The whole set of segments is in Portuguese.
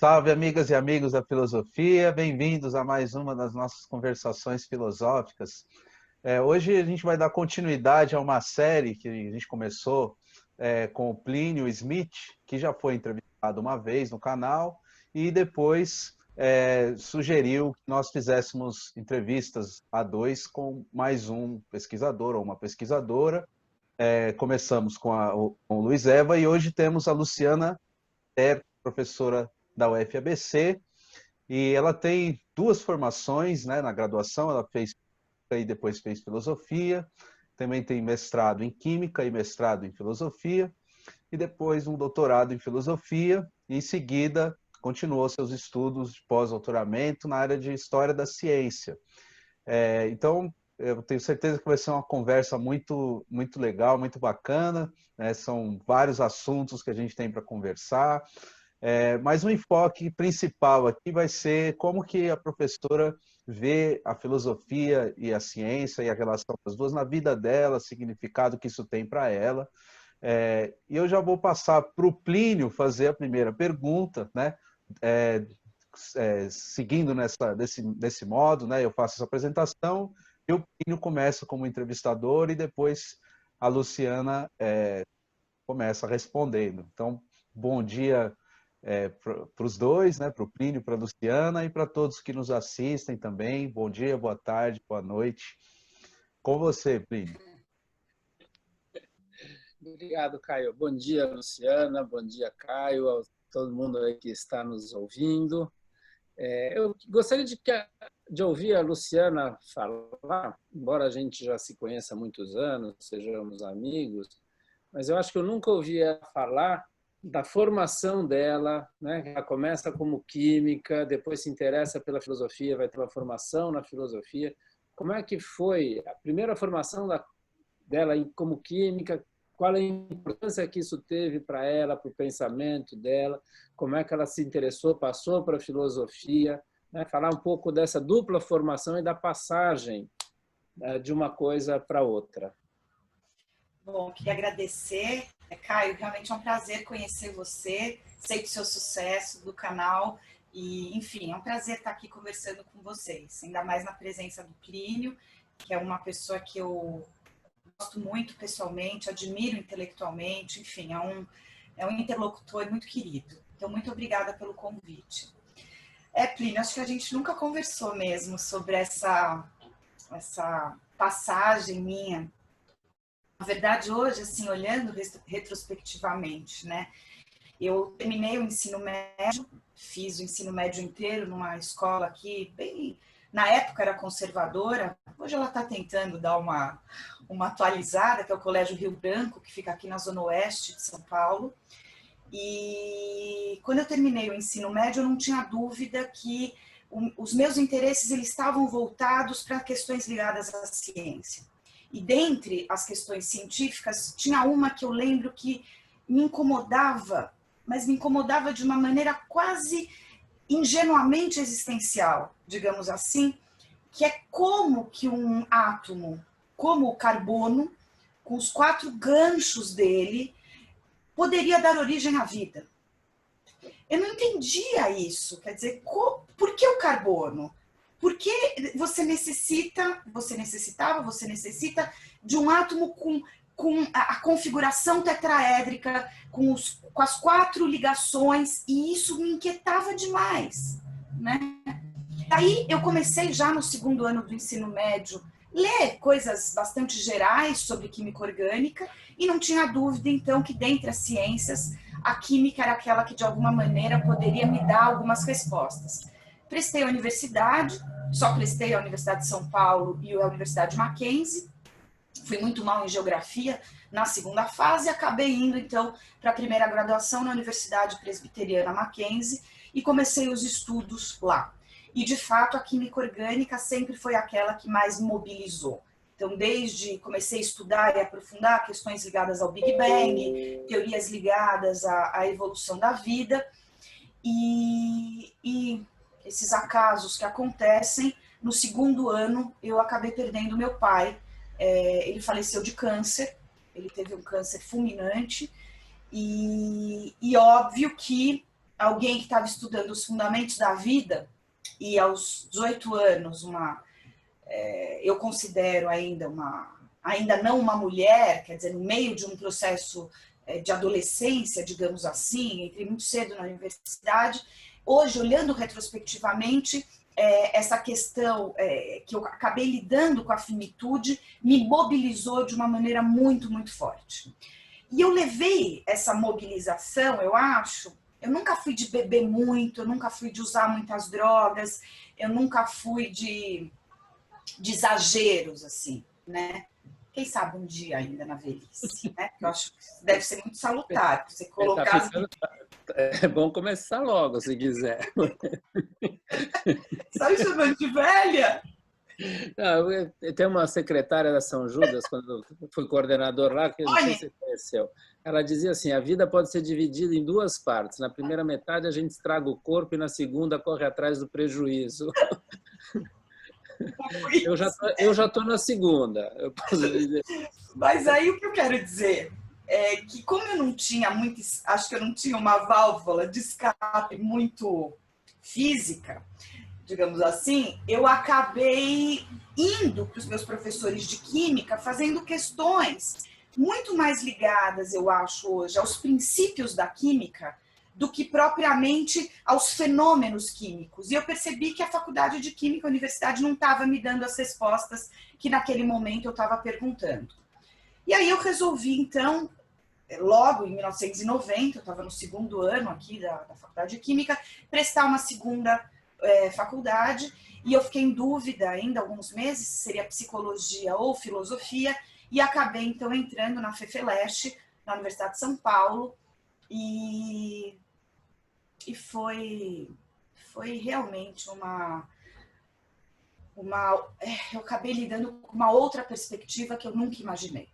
Salve, amigas e amigos da filosofia, bem-vindos a mais uma das nossas conversações filosóficas. Hoje a gente vai dar continuidade a uma série que a gente começou com o Plínio Smith, que já foi entrevistado uma vez no canal, e depois sugeriu que nós fizéssemos entrevistas a dois com mais um pesquisador ou uma pesquisadora. Começamos com o Luiz Eva e hoje temos a Luciana Ter, professora da UFABC, e ela tem duas formações, né, na graduação. Ela fez e depois fez filosofia, também tem mestrado em química e mestrado em filosofia, e depois um doutorado em filosofia, e em seguida continuou seus estudos de pós-doutoramento na área de história da ciência. Então, eu tenho certeza que vai ser uma conversa muito, muito legal, muito bacana, né? São vários assuntos que a gente tem para conversar. Mas o enfoque principal aqui vai ser como que a professora vê a filosofia e a ciência e a relação das duas na vida dela, o significado que isso tem para ela. E eu já vou passar para o Plínio fazer a primeira pergunta, né? Seguindo desse modo, né? Eu faço essa apresentação e o Plínio começa como entrevistador e depois a Luciana começa respondendo. Então, bom dia para os dois, né? Para o Plínio, para a Luciana e para todos que nos assistem também. Bom dia, boa tarde, boa noite. Com você, Plínio. Obrigado, Caio. Bom dia, Luciana. Bom dia, Caio, a todo mundo aí que está nos ouvindo. Eu gostaria de ouvir a Luciana falar, embora a gente já se conheça há muitos anos, sejamos amigos, mas eu acho que eu nunca ouvi ela falar da formação dela, né? Ela começa como química, depois se interessa pela filosofia, vai ter uma formação na filosofia. Como é que foi a primeira formação dela como química? Qual a importância que isso teve para ela, para o pensamento dela? Como é que ela se interessou, passou para a filosofia? Né? Falar um pouco dessa dupla formação e da passagem de uma coisa para outra. Bom, queria agradecer, Caio, realmente é um prazer conhecer você, sei do seu sucesso, do canal, e, enfim, é um prazer estar aqui conversando com vocês, ainda mais na presença do Plínio, que é uma pessoa que eu gosto muito pessoalmente, admiro intelectualmente, enfim, é um interlocutor muito querido. Então, muito obrigada pelo convite. Plínio, acho que a gente nunca conversou mesmo sobre essa passagem minha. Na verdade, hoje, assim, olhando retrospectivamente, né, eu terminei o ensino médio, fiz o ensino médio inteiro numa escola aqui, bem, na época era conservadora, hoje ela está tentando dar uma atualizada, que é o Colégio Rio Branco, que fica aqui na zona oeste de São Paulo. E quando eu terminei o ensino médio, eu não tinha dúvida que os meus interesses eles estavam voltados para questões ligadas à ciência. E dentre as questões científicas, tinha uma que eu lembro que me incomodava, mas me incomodava de uma maneira quase ingenuamente existencial, digamos assim, que é como que um átomo, como o carbono, com os 4 ganchos dele, poderia dar origem à vida. Eu não entendia isso, quer dizer, por que o carbono? Porque você necessita de um átomo com a configuração tetraédrica, com as 4 ligações, e isso me inquietava demais, né? Aí eu comecei já no segundo ano do ensino médio ler coisas bastante gerais sobre química orgânica e não tinha dúvida então que dentre as ciências a química era aquela que de alguma maneira poderia me dar algumas respostas. Prestei a universidade, só prestei a Universidade de São Paulo e a Universidade Mackenzie. Fui muito mal em geografia na segunda fase e acabei indo, então, para a primeira graduação na Universidade Presbiteriana Mackenzie e comecei os estudos lá. E, de fato, a química orgânica sempre foi aquela que mais me mobilizou. Então, comecei a estudar e aprofundar questões ligadas ao Big Bang, teorias ligadas à evolução da vida, e esses acasos que acontecem, no segundo ano eu acabei perdendo meu pai. Ele faleceu de câncer, ele teve um câncer fulminante, e óbvio que alguém que estava estudando os fundamentos da vida e aos 18 anos, eu considero ainda não uma mulher, quer dizer, no meio de um processo de adolescência, digamos assim, entrei muito cedo na universidade. Hoje, olhando retrospectivamente, essa questão que eu acabei lidando com a finitude me mobilizou de uma maneira muito, muito forte. E eu levei essa mobilização, eu acho, eu nunca fui de beber muito, eu nunca fui de usar muitas drogas, eu nunca fui de exageros, assim, né? Quem sabe um dia ainda na velhice, né? Eu acho que deve ser muito salutar, você colocar... É bom começar logo, se quiser. Está me chamando de velha? Não, tem uma secretária da São Judas, quando eu fui coordenador lá, que eu não sei se você conheceu. Ela dizia assim, a vida pode ser dividida em duas partes. Na primeira metade a gente estraga o corpo e na segunda corre atrás do prejuízo. Eu já estou na segunda. Eu posso dizer. Mas aí o que eu quero dizer é que como eu não tinha muito, acho que eu não tinha uma válvula de escape muito física, digamos assim, eu acabei indo para os meus professores de química fazendo questões muito mais ligadas, eu acho, hoje, aos princípios da química do que propriamente aos fenômenos químicos. E eu percebi que a faculdade de química, a universidade, não estava me dando as respostas que naquele momento eu estava perguntando. E aí eu resolvi, então, logo em 1990, eu estava no segundo ano aqui da faculdade de química, prestar uma segunda faculdade, e eu fiquei em dúvida ainda alguns meses se seria psicologia ou filosofia, e acabei então entrando na FEFELESH, na Universidade de São Paulo, e foi realmente eu acabei lidando com uma outra perspectiva que eu nunca imaginei.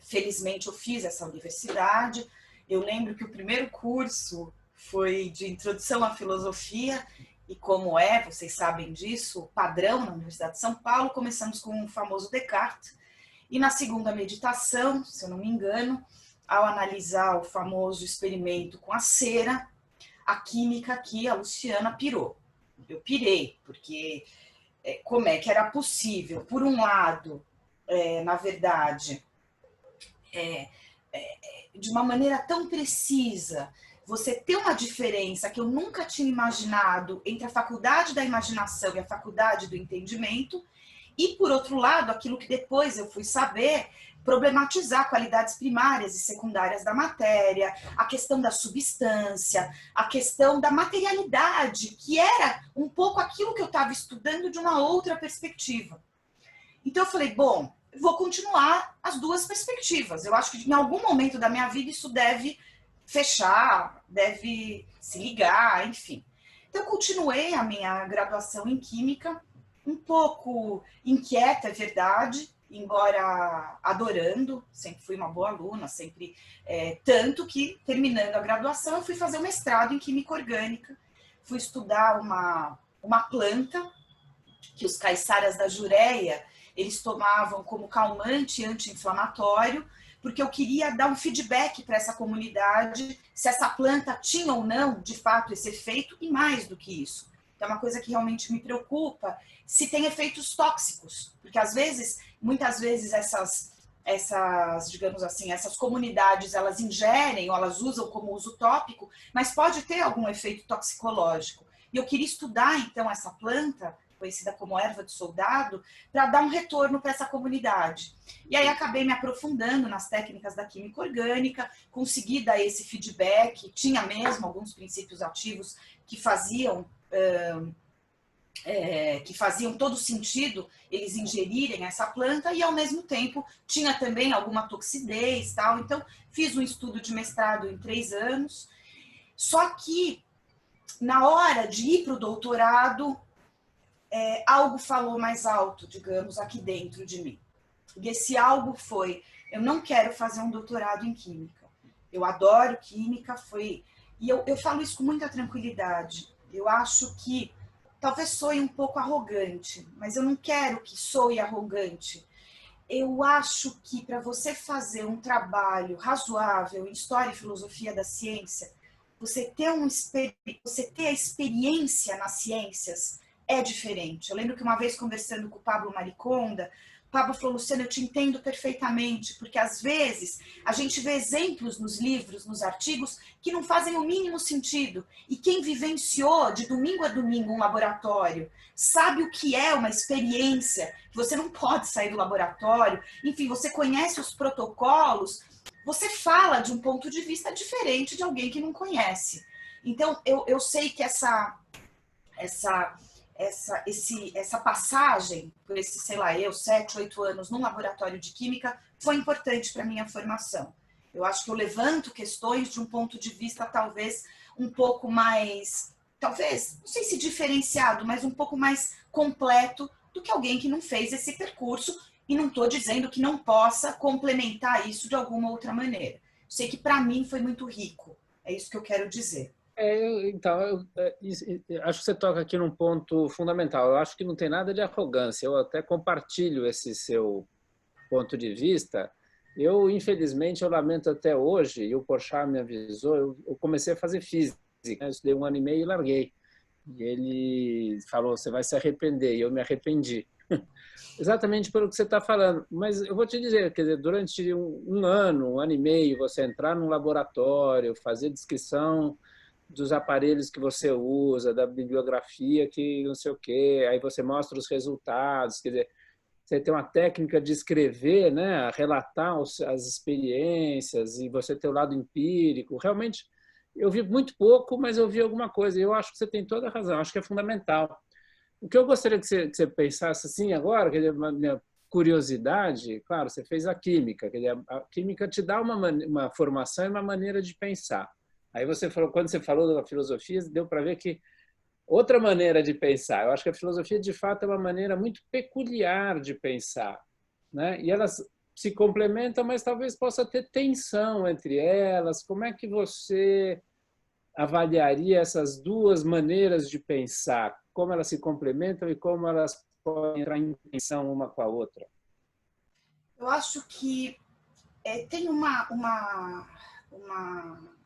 Felizmente eu fiz essa universidade, eu lembro que o primeiro curso foi de introdução à filosofia, e como vocês sabem disso, padrão na Universidade de São Paulo, começamos com o famoso Descartes, e na segunda meditação, se eu não me engano, ao analisar o famoso experimento com a cera, a química aqui, a Luciana, pirou. Eu pirei, porque como é que era possível, por um lado, na verdade, de uma maneira tão precisa, você ter uma diferença que eu nunca tinha imaginado entre a faculdade da imaginação e a faculdade do entendimento, e, por outro lado, aquilo que depois eu fui saber, problematizar qualidades primárias e secundárias da matéria, a questão da substância, a questão da materialidade, que era um pouco aquilo que eu estava estudando de uma outra perspectiva. Então eu falei, bom, vou continuar as duas perspectivas. Eu acho que em algum momento da minha vida isso deve fechar, deve se ligar, enfim. Então eu continuei a minha graduação em Química, um pouco inquieta, é verdade, embora adorando, sempre fui uma boa aluna, sempre tanto que, terminando a graduação, eu fui fazer um mestrado em Química Orgânica, fui estudar uma planta que os caiçaras da Jureia, eles tomavam como calmante anti-inflamatório, porque eu queria dar um feedback para essa comunidade, se essa planta tinha ou não, de fato, esse efeito, e mais do que isso. É uma coisa que realmente me preocupa, se tem efeitos tóxicos, porque às vezes, muitas vezes essas, digamos assim, essas comunidades, elas ingerem ou elas usam como uso tópico, mas pode ter algum efeito toxicológico. E eu queria estudar, então, essa planta, conhecida como erva de soldado, para dar um retorno para essa comunidade. E aí acabei me aprofundando nas técnicas da química orgânica, consegui dar esse feedback, tinha mesmo alguns princípios ativos que faziam todo sentido eles ingerirem essa planta, e ao mesmo tempo tinha também alguma toxidez, tal. Então fiz um estudo de mestrado em 3 anos, só que na hora de ir para o doutorado, algo falou mais alto, digamos, aqui dentro de mim. E esse algo foi, eu não quero fazer um doutorado em química. Eu adoro química, e eu falo isso com muita tranquilidade. Eu acho que talvez soe um pouco arrogante, mas eu não quero que soe arrogante. Eu acho que para você fazer um trabalho razoável em História e Filosofia da Ciência, você ter a experiência nas ciências é diferente. Eu lembro que uma vez conversando com o Pablo Mariconda, o Pablo falou, Luciana, eu te entendo perfeitamente, porque às vezes a gente vê exemplos nos livros, nos artigos, que não fazem o mínimo sentido. E quem vivenciou de domingo a domingo um laboratório, sabe o que é uma experiência, que você não pode sair do laboratório, enfim, você conhece os protocolos, você fala de um ponto de vista diferente de alguém que não conhece. Então, eu sei que essa passagem por esse, sei lá, 7, 8 anos num laboratório de química foi importante para a minha formação. Eu acho que eu levanto questões de um ponto de vista talvez um pouco mais, talvez, não sei se diferenciado, mas um pouco mais completo do que alguém que não fez esse percurso, e não estou dizendo que não possa complementar isso de alguma outra maneira. Sei que para mim foi muito rico, é isso que eu quero dizer. Então, acho que você toca aqui num ponto fundamental. Eu acho que não tem nada de arrogância. Eu até compartilho esse seu ponto de vista. Infelizmente, eu lamento até hoje, e o Porchat me avisou, eu comecei a fazer física, né? Eu estudei 1 ano e meio e larguei. E ele falou, você vai se arrepender, e eu me arrependi. Exatamente pelo que você está falando. Mas eu vou te dizer, quer dizer, durante um ano, 1 ano e meio, você entrar num laboratório, fazer descrição dos aparelhos que você usa, da bibliografia que não sei o quê, aí você mostra os resultados, quer dizer, você tem uma técnica de escrever, né, relatar as experiências, e você ter o lado empírico. Realmente, eu vi muito pouco, mas eu vi alguma coisa, e eu acho que você tem toda a razão, acho que é fundamental. O que eu gostaria que você pensasse assim agora, quer dizer, minha curiosidade, claro, você fez a química, quer dizer, a química te dá uma formação e uma maneira de pensar. Aí você falou, quando você falou da filosofia, deu para ver que outra maneira de pensar. Eu acho que a filosofia, de fato, é uma maneira muito peculiar de pensar, né? E elas se complementam, mas talvez possa ter tensão entre elas. Como é que você avaliaria essas duas maneiras de pensar? Como elas se complementam e como elas podem entrar em tensão uma com a outra? Eu acho que tem uma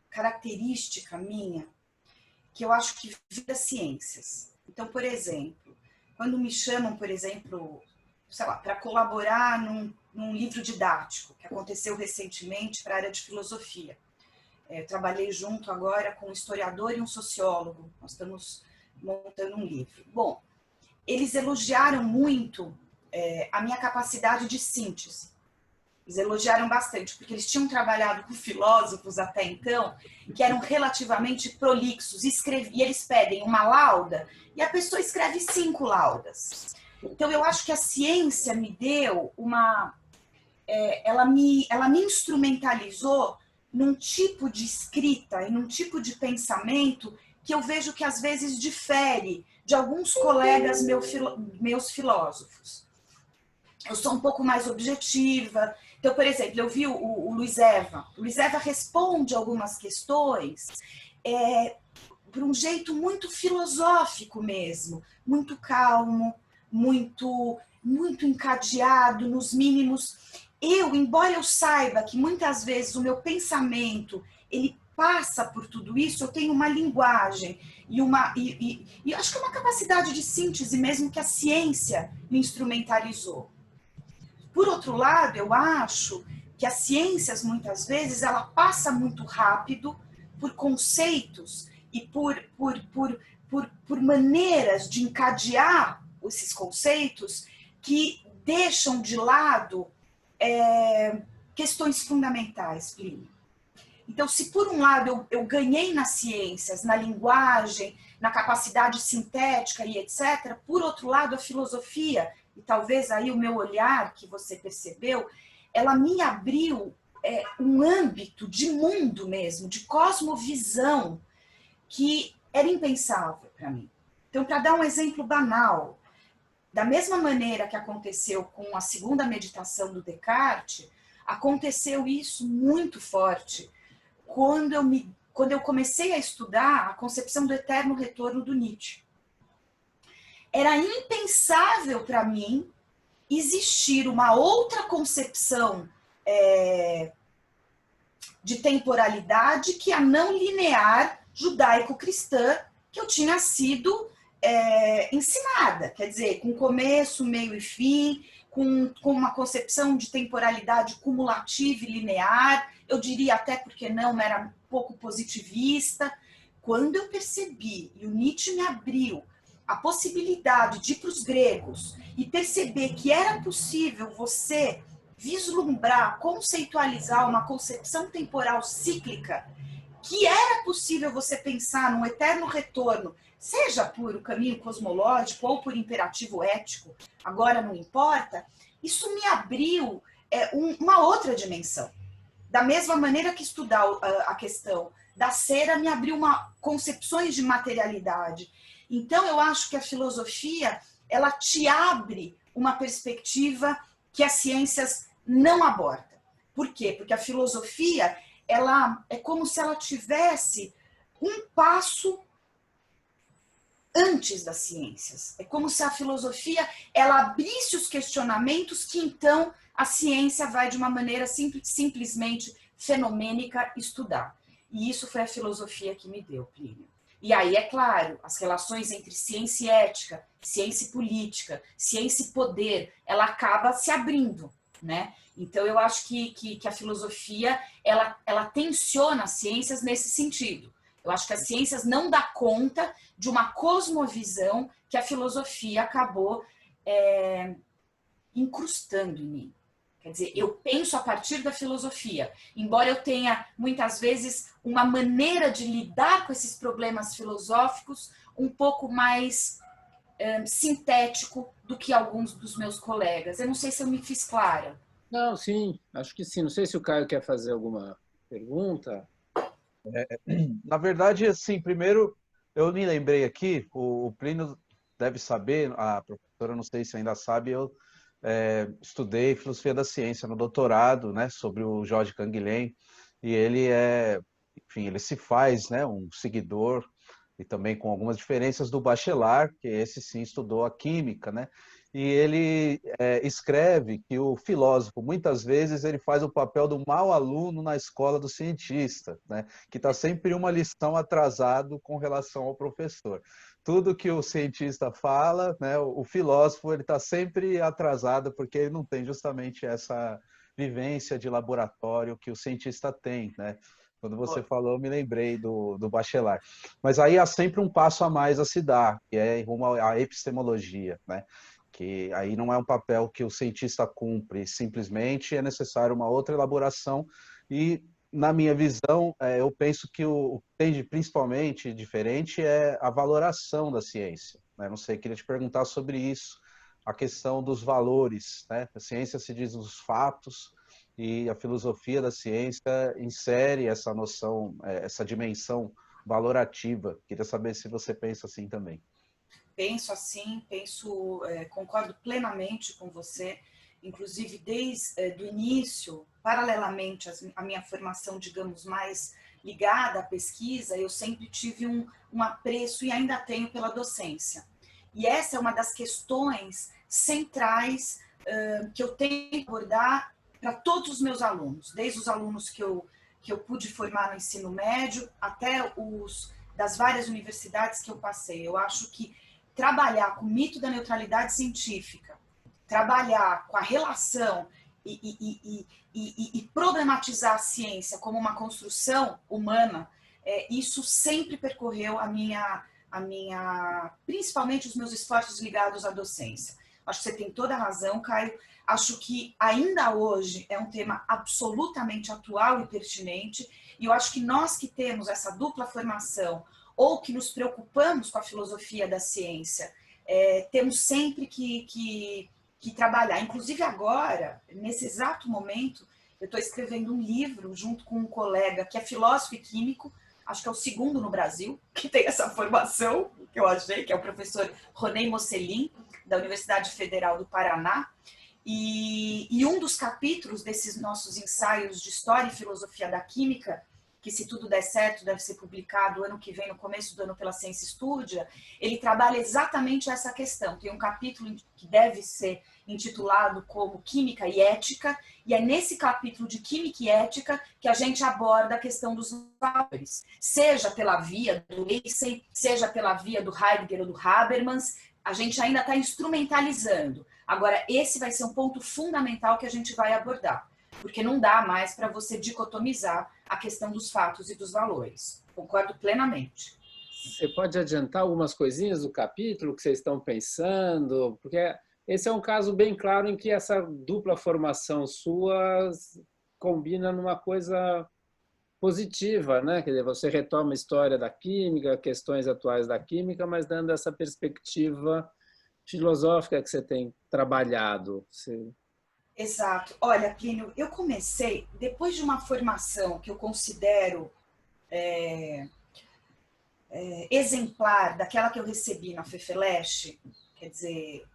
característica minha que eu acho que vem das ciências. Então, por exemplo, quando me chamam, por exemplo, sei lá, para colaborar num livro didático, que aconteceu recentemente para a área de filosofia. Eu trabalhei junto agora com um historiador e um sociólogo. Nós estamos montando um livro. Bom, eles elogiaram muito a minha capacidade de síntese. Eles elogiaram bastante, porque eles tinham trabalhado com filósofos até então, que eram relativamente prolixos, e eles pedem uma lauda, e a pessoa escreve 5 laudas. Então, eu acho que a ciência me deu ela me instrumentalizou num tipo de escrita e num tipo de pensamento que eu vejo que às vezes difere de alguns colegas meus filósofos. Eu sou um pouco mais objetiva. Então, por exemplo, eu vi o Luiz Eva. O Luiz Eva responde algumas questões por um jeito muito filosófico mesmo, muito calmo, muito encadeado nos mínimos. Embora eu saiba que muitas vezes o meu pensamento ele passa por tudo isso, eu tenho uma linguagem e acho que é uma capacidade de síntese mesmo que a ciência me instrumentalizou. Por outro lado, eu acho que as ciências, muitas vezes, ela passa muito rápido por conceitos e por maneiras de encadear esses conceitos que deixam de lado questões fundamentais, Plínio. Então, se por um lado eu ganhei nas ciências, na linguagem, na capacidade sintética e etc., por outro lado, a filosofia, e talvez aí o meu olhar, que você percebeu, ela me abriu um âmbito de mundo mesmo, de cosmovisão, que era impensável para mim. Então, para dar um exemplo banal, da mesma maneira que aconteceu com a segunda meditação do Descartes, aconteceu isso muito forte quando eu comecei a estudar a concepção do eterno retorno do Nietzsche. Era impensável para mim existir uma outra concepção de temporalidade que a não linear judaico-cristã que eu tinha sido ensinada, quer dizer, com começo, meio e fim, com uma concepção de temporalidade cumulativa e linear, eu diria até, porque não, era um pouco positivista. Quando eu percebi, e o Nietzsche me abriu a possibilidade de ir para os gregos e perceber que era possível você vislumbrar, conceitualizar uma concepção temporal cíclica, que era possível você pensar num eterno retorno, seja por caminho cosmológico ou por imperativo ético, agora não importa, isso me abriu uma outra dimensão. Da mesma maneira que estudar a questão da cera me abriu concepções de materialidade. Então, eu acho que a filosofia, ela te abre uma perspectiva que as ciências não abordam. Por quê? Porque a filosofia, ela é como se ela tivesse um passo antes das ciências. É como se a filosofia, ela abrisse os questionamentos que, então, a ciência vai, de uma maneira simplesmente fenomênica, estudar. E isso foi a filosofia que me deu, Plínio. E aí, é claro, as relações entre ciência e ética, ciência e política, ciência e poder, ela acaba se abrindo, né? Então, eu acho que a filosofia, ela tensiona as ciências nesse sentido. Eu acho que as ciências não dão conta de uma cosmovisão que a filosofia acabou incrustando em mim. Quer dizer, eu penso a partir da filosofia, embora eu tenha, muitas vezes, uma maneira de lidar com esses problemas filosóficos um pouco mais sintético do que alguns dos meus colegas. Eu não sei se eu me fiz clara. Não, sim, acho que sim. Não sei se o Caio quer fazer alguma pergunta. Na verdade, assim, primeiro, eu me lembrei aqui, o Plínio deve saber, a professora, não sei se ainda sabe, eu estudei filosofia da ciência no doutorado, né, sobre o Georges Canguilhem, e ele enfim, ele se faz, né, um seguidor, e também com algumas diferenças do Bachelard, que esse sim estudou a química, né, e ele escreve que o filósofo, muitas vezes, ele faz o papel do mau aluno na escola do cientista, né, que está sempre uma lição atrasado com relação ao professor. Tudo que o cientista fala, né, o filósofo, ele está sempre atrasado porque ele não tem justamente essa vivência de laboratório que o cientista tem, né? Quando você falou, eu me lembrei do Bachelard. Mas aí há sempre um passo a mais a se dar, que é rumo à epistemologia, né? Que aí não é um papel que o cientista cumpre, simplesmente é necessário uma outra elaboração e, na minha visão, eu penso que o que tem de principalmente diferente é a valoração da ciência, né? Não sei, queria te perguntar sobre isso, a questão dos valores, né? A ciência se diz os fatos e a filosofia da ciência insere essa noção, essa dimensão valorativa. Queria saber se você pensa assim também. Penso assim, concordo plenamente com você, inclusive desde o início, paralelamente à minha formação, digamos, mais ligada à pesquisa, eu sempre tive um apreço e ainda tenho pela docência. E essa é uma das questões centrais que eu tenho que abordar para todos os meus alunos, desde os alunos que eu pude formar no ensino médio até os das várias universidades que eu passei. Eu acho que trabalhar com o mito da neutralidade científica, trabalhar com a relação e problematizar a ciência como uma construção humana, isso sempre percorreu principalmente os meus esforços ligados à docência. Acho que você tem toda a razão, Caio. Acho que ainda hoje é um tema absolutamente atual e pertinente, e eu acho que nós que temos essa dupla formação, ou que nos preocupamos com a filosofia da ciência, temos sempre que trabalhar. Inclusive agora, nesse exato momento, eu estou escrevendo um livro junto com um colega que é filósofo e químico, acho que é o segundo no Brasil, que tem essa formação, que eu achei, que é o professor Ronei Mocelin, da Universidade Federal do Paraná. E um dos capítulos desses nossos ensaios de História e Filosofia da Química que se tudo der certo deve ser publicado ano que vem, no começo do ano, pela Ciência Estudia, ele trabalha exatamente essa questão. Tem um capítulo que deve ser intitulado como Química e Ética, e é nesse capítulo de Química e Ética que a gente aborda a questão dos valores, seja pela via do Lacey, seja pela via do Heidegger ou do Habermas, a gente ainda está instrumentalizando. Agora, esse vai ser um ponto fundamental que a gente vai abordar, porque não dá mais para você dicotomizar a questão dos fatos e dos valores. Concordo plenamente. Você pode adiantar algumas coisinhas do capítulo que vocês estão pensando? Porque esse é um caso bem claro em que essa dupla formação sua combina numa coisa positiva, né? Quer dizer, você retoma a história da química, questões atuais da química, mas dando essa perspectiva filosófica que você tem trabalhado. Exato. Olha, Plínio, eu comecei, depois de uma formação que eu considero exemplar daquela que eu recebi na FEFELESH, quer dizer,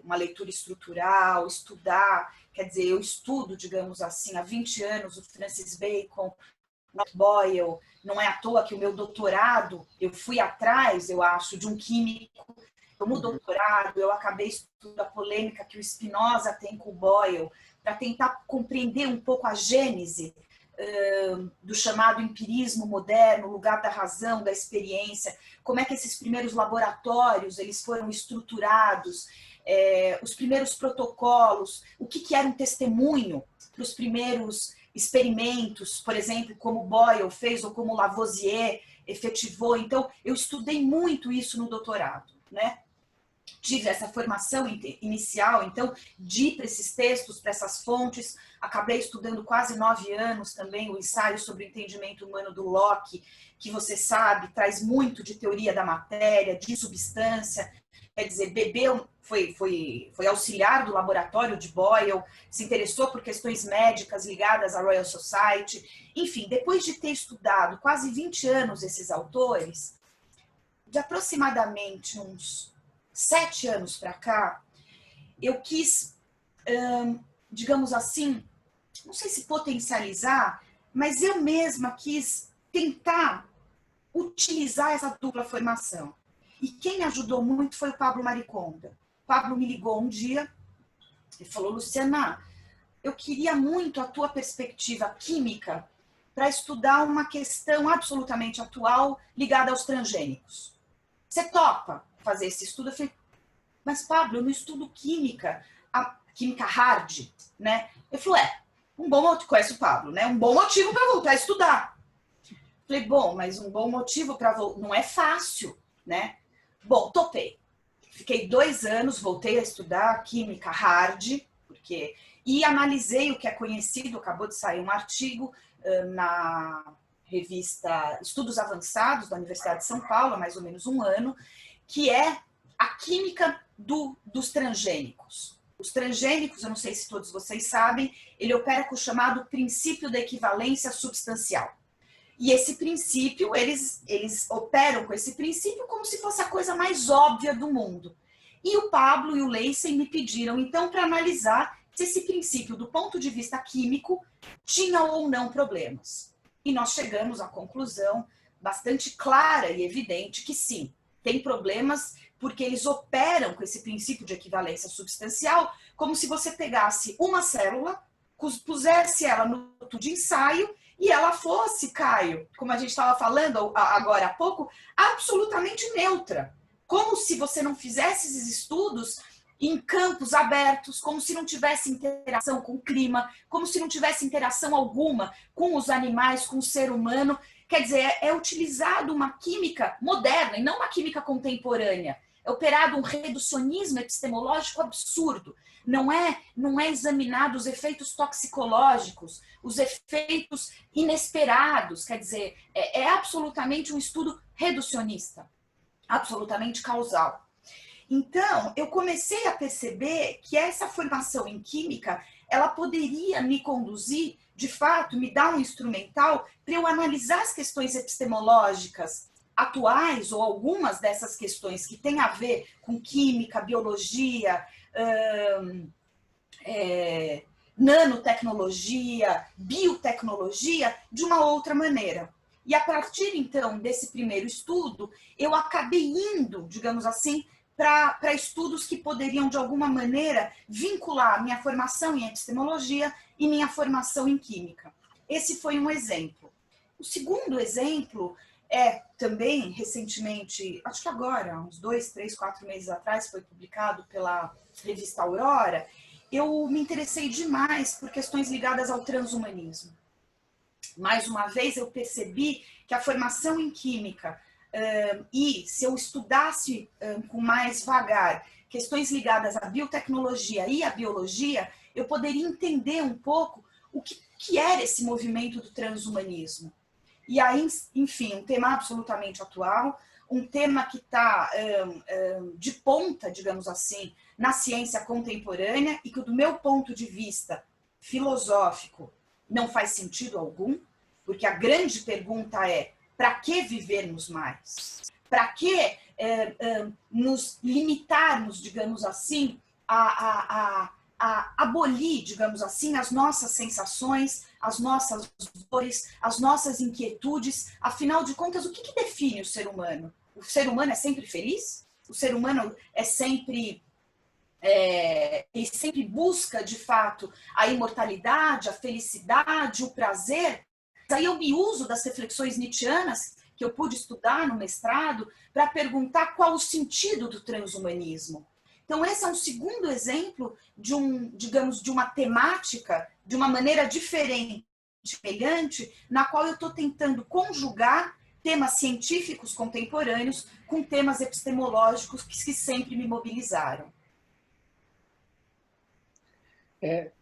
uma leitura estrutural, estudar, quer dizer, eu estudo, digamos assim, há 20 anos o Francis Bacon, Boyle, não é à toa que o meu doutorado, eu fui atrás, eu acho, de um químico. No doutorado, eu acabei estudando a polêmica que o Spinoza tem com o Boyle, para tentar compreender um pouco a gênese do chamado empirismo moderno, o lugar da razão, da experiência, como é que esses primeiros laboratórios eles foram estruturados, os primeiros protocolos, o que era um testemunho para os primeiros experimentos, por exemplo, como Boyle fez ou como Lavoisier efetivou. Então, eu estudei muito isso no doutorado, né? Tive essa formação inicial, então, de ir para esses textos, para essas fontes. Acabei estudando quase 9 anos também o ensaio sobre o entendimento humano do Locke, que você sabe, traz muito de teoria da matéria, de substância. Quer dizer, bebeu, foi auxiliar do laboratório de Boyle, se interessou por questões médicas ligadas à Royal Society. Enfim, depois de ter estudado quase 20 anos esses autores, de aproximadamente uns 7 anos para cá, eu quis, digamos assim, não sei se potencializar, mas eu mesma quis tentar utilizar essa dupla formação. E quem me ajudou muito foi o Pablo Mariconda. O Pablo me ligou um dia e falou: Luciana, eu queria muito a tua perspectiva química para estudar uma questão absolutamente atual ligada aos transgênicos. Você topa fazer esse estudo? Eu falei: mas Pablo, eu não estudo química, a química hard, né? Eu falei: um bom motivo, conhece o Pablo, né? Um bom motivo para voltar a estudar. Eu falei: bom, mas um bom motivo para voltar não é fácil, né? Bom, topei. Fiquei 2 anos, voltei a estudar química hard, e analisei o que é conhecido, acabou de sair um artigo na revista Estudos Avançados da Universidade de São Paulo, há mais ou menos um ano, que é a química dos transgênicos. Os transgênicos, eu não sei se todos vocês sabem, ele opera com o chamado princípio da equivalência substancial. E esse princípio, eles operam com esse princípio como se fosse a coisa mais óbvia do mundo. E o Pablo e o Lacey me pediram, então, para analisar se esse princípio, do ponto de vista químico, tinha ou não problemas. E nós chegamos à conclusão bastante clara e evidente que sim, tem problemas, porque eles operam com esse princípio de equivalência substancial como se você pegasse uma célula, pusesse ela no tubo de ensaio e ela fosse, Caio, como a gente estava falando agora há pouco, absolutamente neutra. Como se você não fizesse esses estudos em campos abertos, como se não tivesse interação com o clima, como se não tivesse interação alguma com os animais, com o ser humano. Quer dizer, é utilizado uma química moderna e não uma química contemporânea. É operado um reducionismo epistemológico absurdo. Não é examinado os efeitos toxicológicos, os efeitos inesperados. Quer dizer, é absolutamente um estudo reducionista, absolutamente causal. Então, eu comecei a perceber que essa formação em química, ela poderia me conduzir, de fato, me dar um instrumental para eu analisar as questões epistemológicas atuais, ou algumas dessas questões que têm a ver com química, biologia, nanotecnologia, biotecnologia, de uma outra maneira. E a partir, então, desse primeiro estudo, eu acabei indo, digamos assim, para estudos que poderiam, de alguma maneira, vincular minha formação em epistemologia e minha formação em química. Esse foi um exemplo. O segundo exemplo é também, recentemente, acho que agora, uns 2, 3, 4 meses atrás, foi publicado pela revista Aurora, eu me interessei demais por questões ligadas ao transhumanismo. Mais uma vez, eu percebi que a formação em química e se eu estudasse com mais vagar questões ligadas à biotecnologia e à biologia, eu poderia entender um pouco o que era esse movimento do transhumanismo. E aí, enfim, um tema absolutamente atual, um tema que está de ponta, digamos assim, na ciência contemporânea e que, do meu ponto de vista filosófico, não faz sentido algum, porque a grande pergunta é: para que vivermos mais? Para que nos limitarmos, digamos assim, a abolir, digamos assim, as nossas sensações, as nossas dores, as nossas inquietudes? Afinal de contas, o que define o ser humano? O ser humano é sempre feliz? O ser humano é sempre... ele sempre busca, de fato, a imortalidade, a felicidade, o prazer? Aí eu me uso das reflexões nietzschianas, que eu pude estudar no mestrado, para perguntar qual o sentido do transhumanismo. Então, esse é um segundo exemplo de digamos, de uma temática, de uma maneira diferente, semelhante, na qual eu estou tentando conjugar temas científicos contemporâneos com temas epistemológicos que sempre me mobilizaram. Eu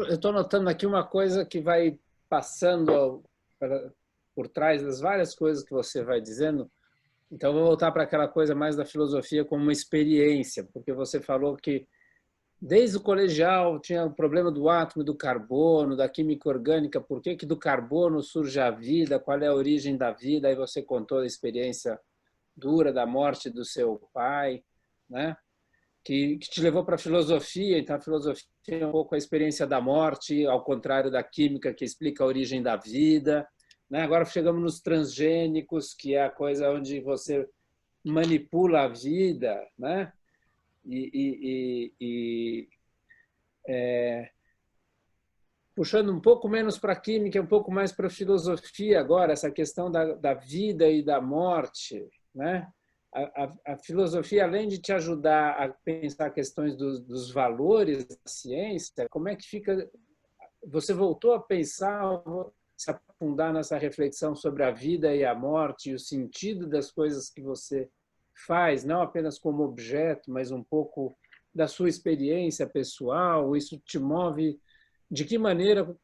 estou notando aqui uma coisa que vai passando por trás das várias coisas que você vai dizendo. Então, eu vou voltar para aquela coisa mais da filosofia como uma experiência, porque você falou que desde o colegial tinha o problema do átomo e do carbono, da química orgânica, por que do carbono surge a vida, qual é a origem da vida, aí você contou a experiência dura da morte do seu pai, né? Que te levou para a filosofia. Então, a filosofia é um pouco a experiência da morte, ao contrário da química, que explica a origem da vida. Agora chegamos nos transgênicos, que é a coisa onde você manipula a vida, né? Puxando um pouco menos para a química, um pouco mais para a filosofia agora, essa questão da vida e da morte, né? A filosofia, além de te ajudar a pensar questões dos valores da ciência, como é que fica... Você voltou a pensar, se aprofundar nessa reflexão sobre a vida e a morte e o sentido das coisas que você faz, não apenas como objeto, mas um pouco da sua experiência pessoal? Isso te move... De que maneira?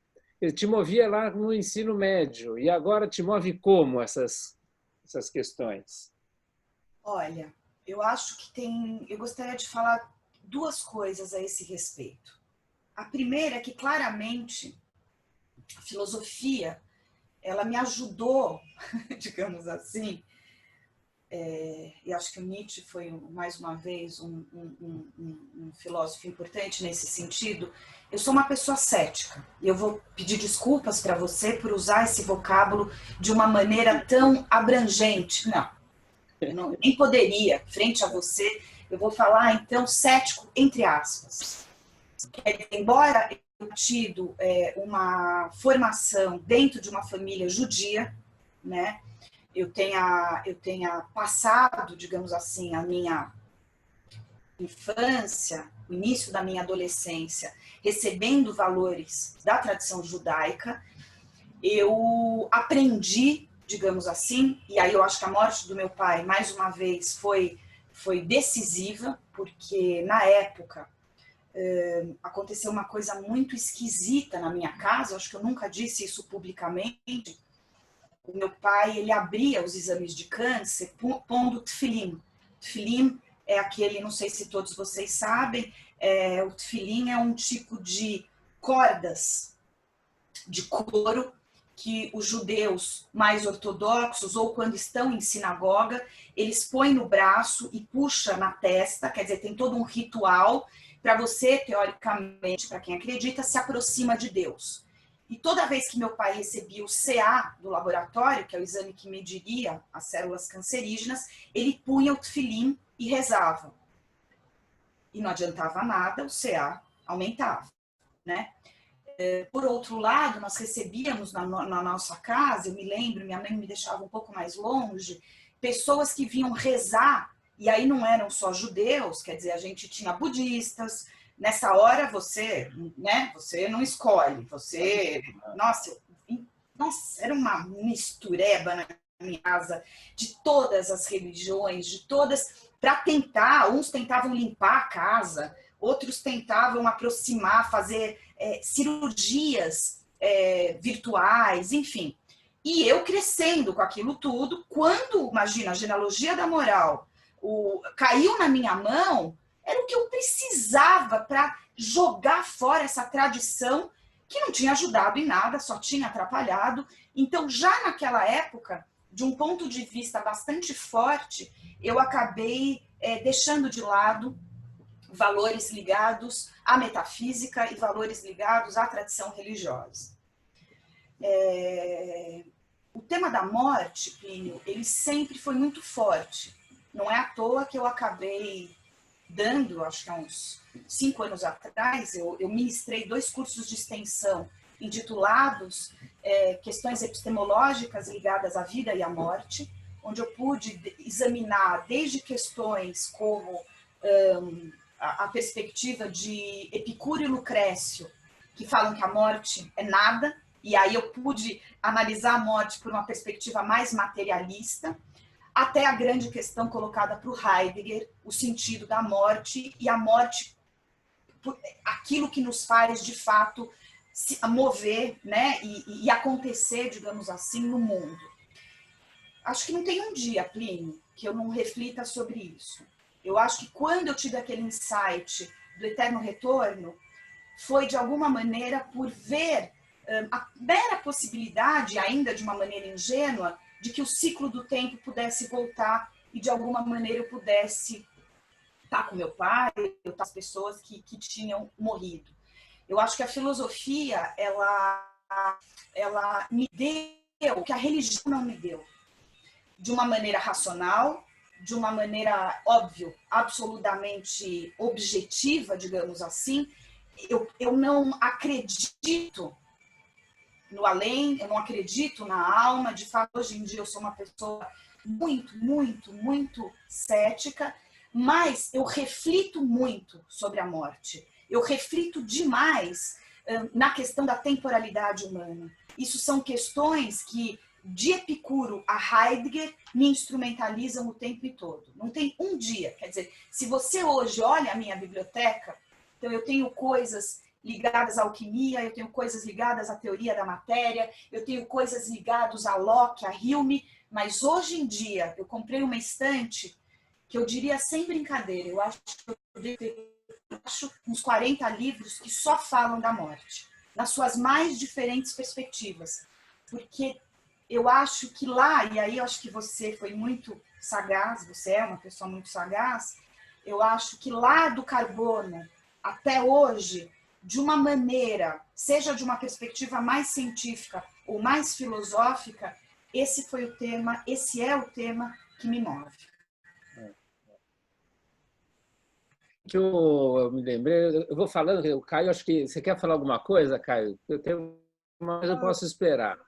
Ele te movia lá no ensino médio, e agora te move como essas questões? Olha, eu acho que eu gostaria de falar duas coisas a esse respeito. A primeira é que, claramente, a filosofia, ela me ajudou, digamos assim, e acho que o Nietzsche foi, mais uma vez, um filósofo importante nesse sentido. Eu sou uma pessoa cética, e eu vou pedir desculpas para você por usar esse vocábulo de uma maneira tão abrangente. Não, nem poderia, frente a você, eu vou falar, então, cético, entre aspas. Embora eu tenha tido uma formação dentro de uma família judia, né? Eu tenha passado, digamos assim, a minha infância, o início da minha adolescência, recebendo valores da tradição judaica, eu aprendi, digamos assim, e aí eu acho que a morte do meu pai, mais uma vez, foi decisiva, porque na época aconteceu uma coisa muito esquisita na minha casa, acho que eu nunca disse isso publicamente. O meu pai, ele abria os exames de câncer pondo tefilim. Tefilim é aquele, não sei se todos vocês sabem, o tefilim é um tipo de cordas de couro que os judeus mais ortodoxos, ou quando estão em sinagoga, eles põem no braço e puxam na testa, quer dizer, tem todo um ritual para você, teoricamente, para quem acredita, se aproxima de Deus. E toda vez que meu pai recebia o CA do laboratório, que é o exame que mediria as células cancerígenas, ele punha o tefilim e rezava. E não adiantava nada, o CA aumentava, né? Por outro lado, nós recebíamos na nossa casa, eu me lembro, minha mãe me deixava um pouco mais longe, pessoas que vinham rezar, e aí não eram só judeus, quer dizer, a gente tinha budistas. Nessa hora você, né, você não escolhe, você, nossa, era uma mistureba na minha casa de todas as religiões, de todas, para tentar, uns tentavam limpar a casa, outros tentavam aproximar, fazer cirurgias virtuais, enfim. E eu crescendo com aquilo tudo, quando, imagina, a genealogia da moral caiu na minha mão, era o que eu precisava para jogar fora essa tradição que não tinha ajudado em nada, só tinha atrapalhado. Então, já naquela época, de um ponto de vista bastante forte, eu acabei deixando de lado valores ligados à metafísica e valores ligados à tradição religiosa. O tema da morte, Plínio, ele sempre foi muito forte. Não é à toa que eu acabei dando, acho que há uns 5 anos atrás, eu ministrei 2 cursos de extensão intitulados Questões Epistemológicas ligadas à vida e à morte, onde eu pude examinar desde questões como a perspectiva de Epicuro e Lucrécio, que falam que a morte é nada, e aí eu pude analisar a morte por uma perspectiva mais materialista, até a grande questão colocada para o Heidegger, o sentido da morte, e a morte, aquilo que nos faz, de fato, se mover, né, e acontecer, digamos assim, no mundo. Acho que não tem um dia, Plínio, que eu não reflita sobre isso. Eu acho que quando eu tive aquele insight do eterno retorno, foi de alguma maneira por ver a mera possibilidade, ainda de uma maneira ingênua, de que o ciclo do tempo pudesse voltar e de alguma maneira eu pudesse estar com meu pai, estar com as pessoas que tinham morrido. Eu acho que a filosofia, ela me deu o que a religião não me deu. De uma maneira racional, de uma maneira, óbvio, absolutamente objetiva, digamos assim. Eu não acredito no além, eu não acredito na alma. De fato, hoje em dia eu sou uma pessoa muito, muito, muito cética, mas eu reflito muito sobre a morte. Eu reflito demais na questão da temporalidade humana. Isso são questões que, de Epicuro a Heidegger, me instrumentalizam o tempo todo. Não tem um dia. Quer dizer, se você hoje olha a minha biblioteca, então eu tenho coisas ligadas à alquimia, eu tenho coisas ligadas à teoria da matéria, eu tenho coisas ligadas a Locke, a Hume, mas hoje em dia eu comprei uma estante que eu diria sem brincadeira, eu acho que eu devo ter uns 40 livros que só falam da morte, nas suas mais diferentes perspectivas, porque eu acho que lá, e aí eu acho que você foi muito sagaz, você é uma pessoa muito sagaz, eu acho que lá do carbono até hoje, de uma maneira, seja de uma perspectiva mais científica ou mais filosófica, esse foi o tema, esse é o tema que me move. Que eu me lembrei, eu vou falando, o Caio, acho que você quer falar alguma coisa, Caio? Eu tenho, mas eu posso esperar.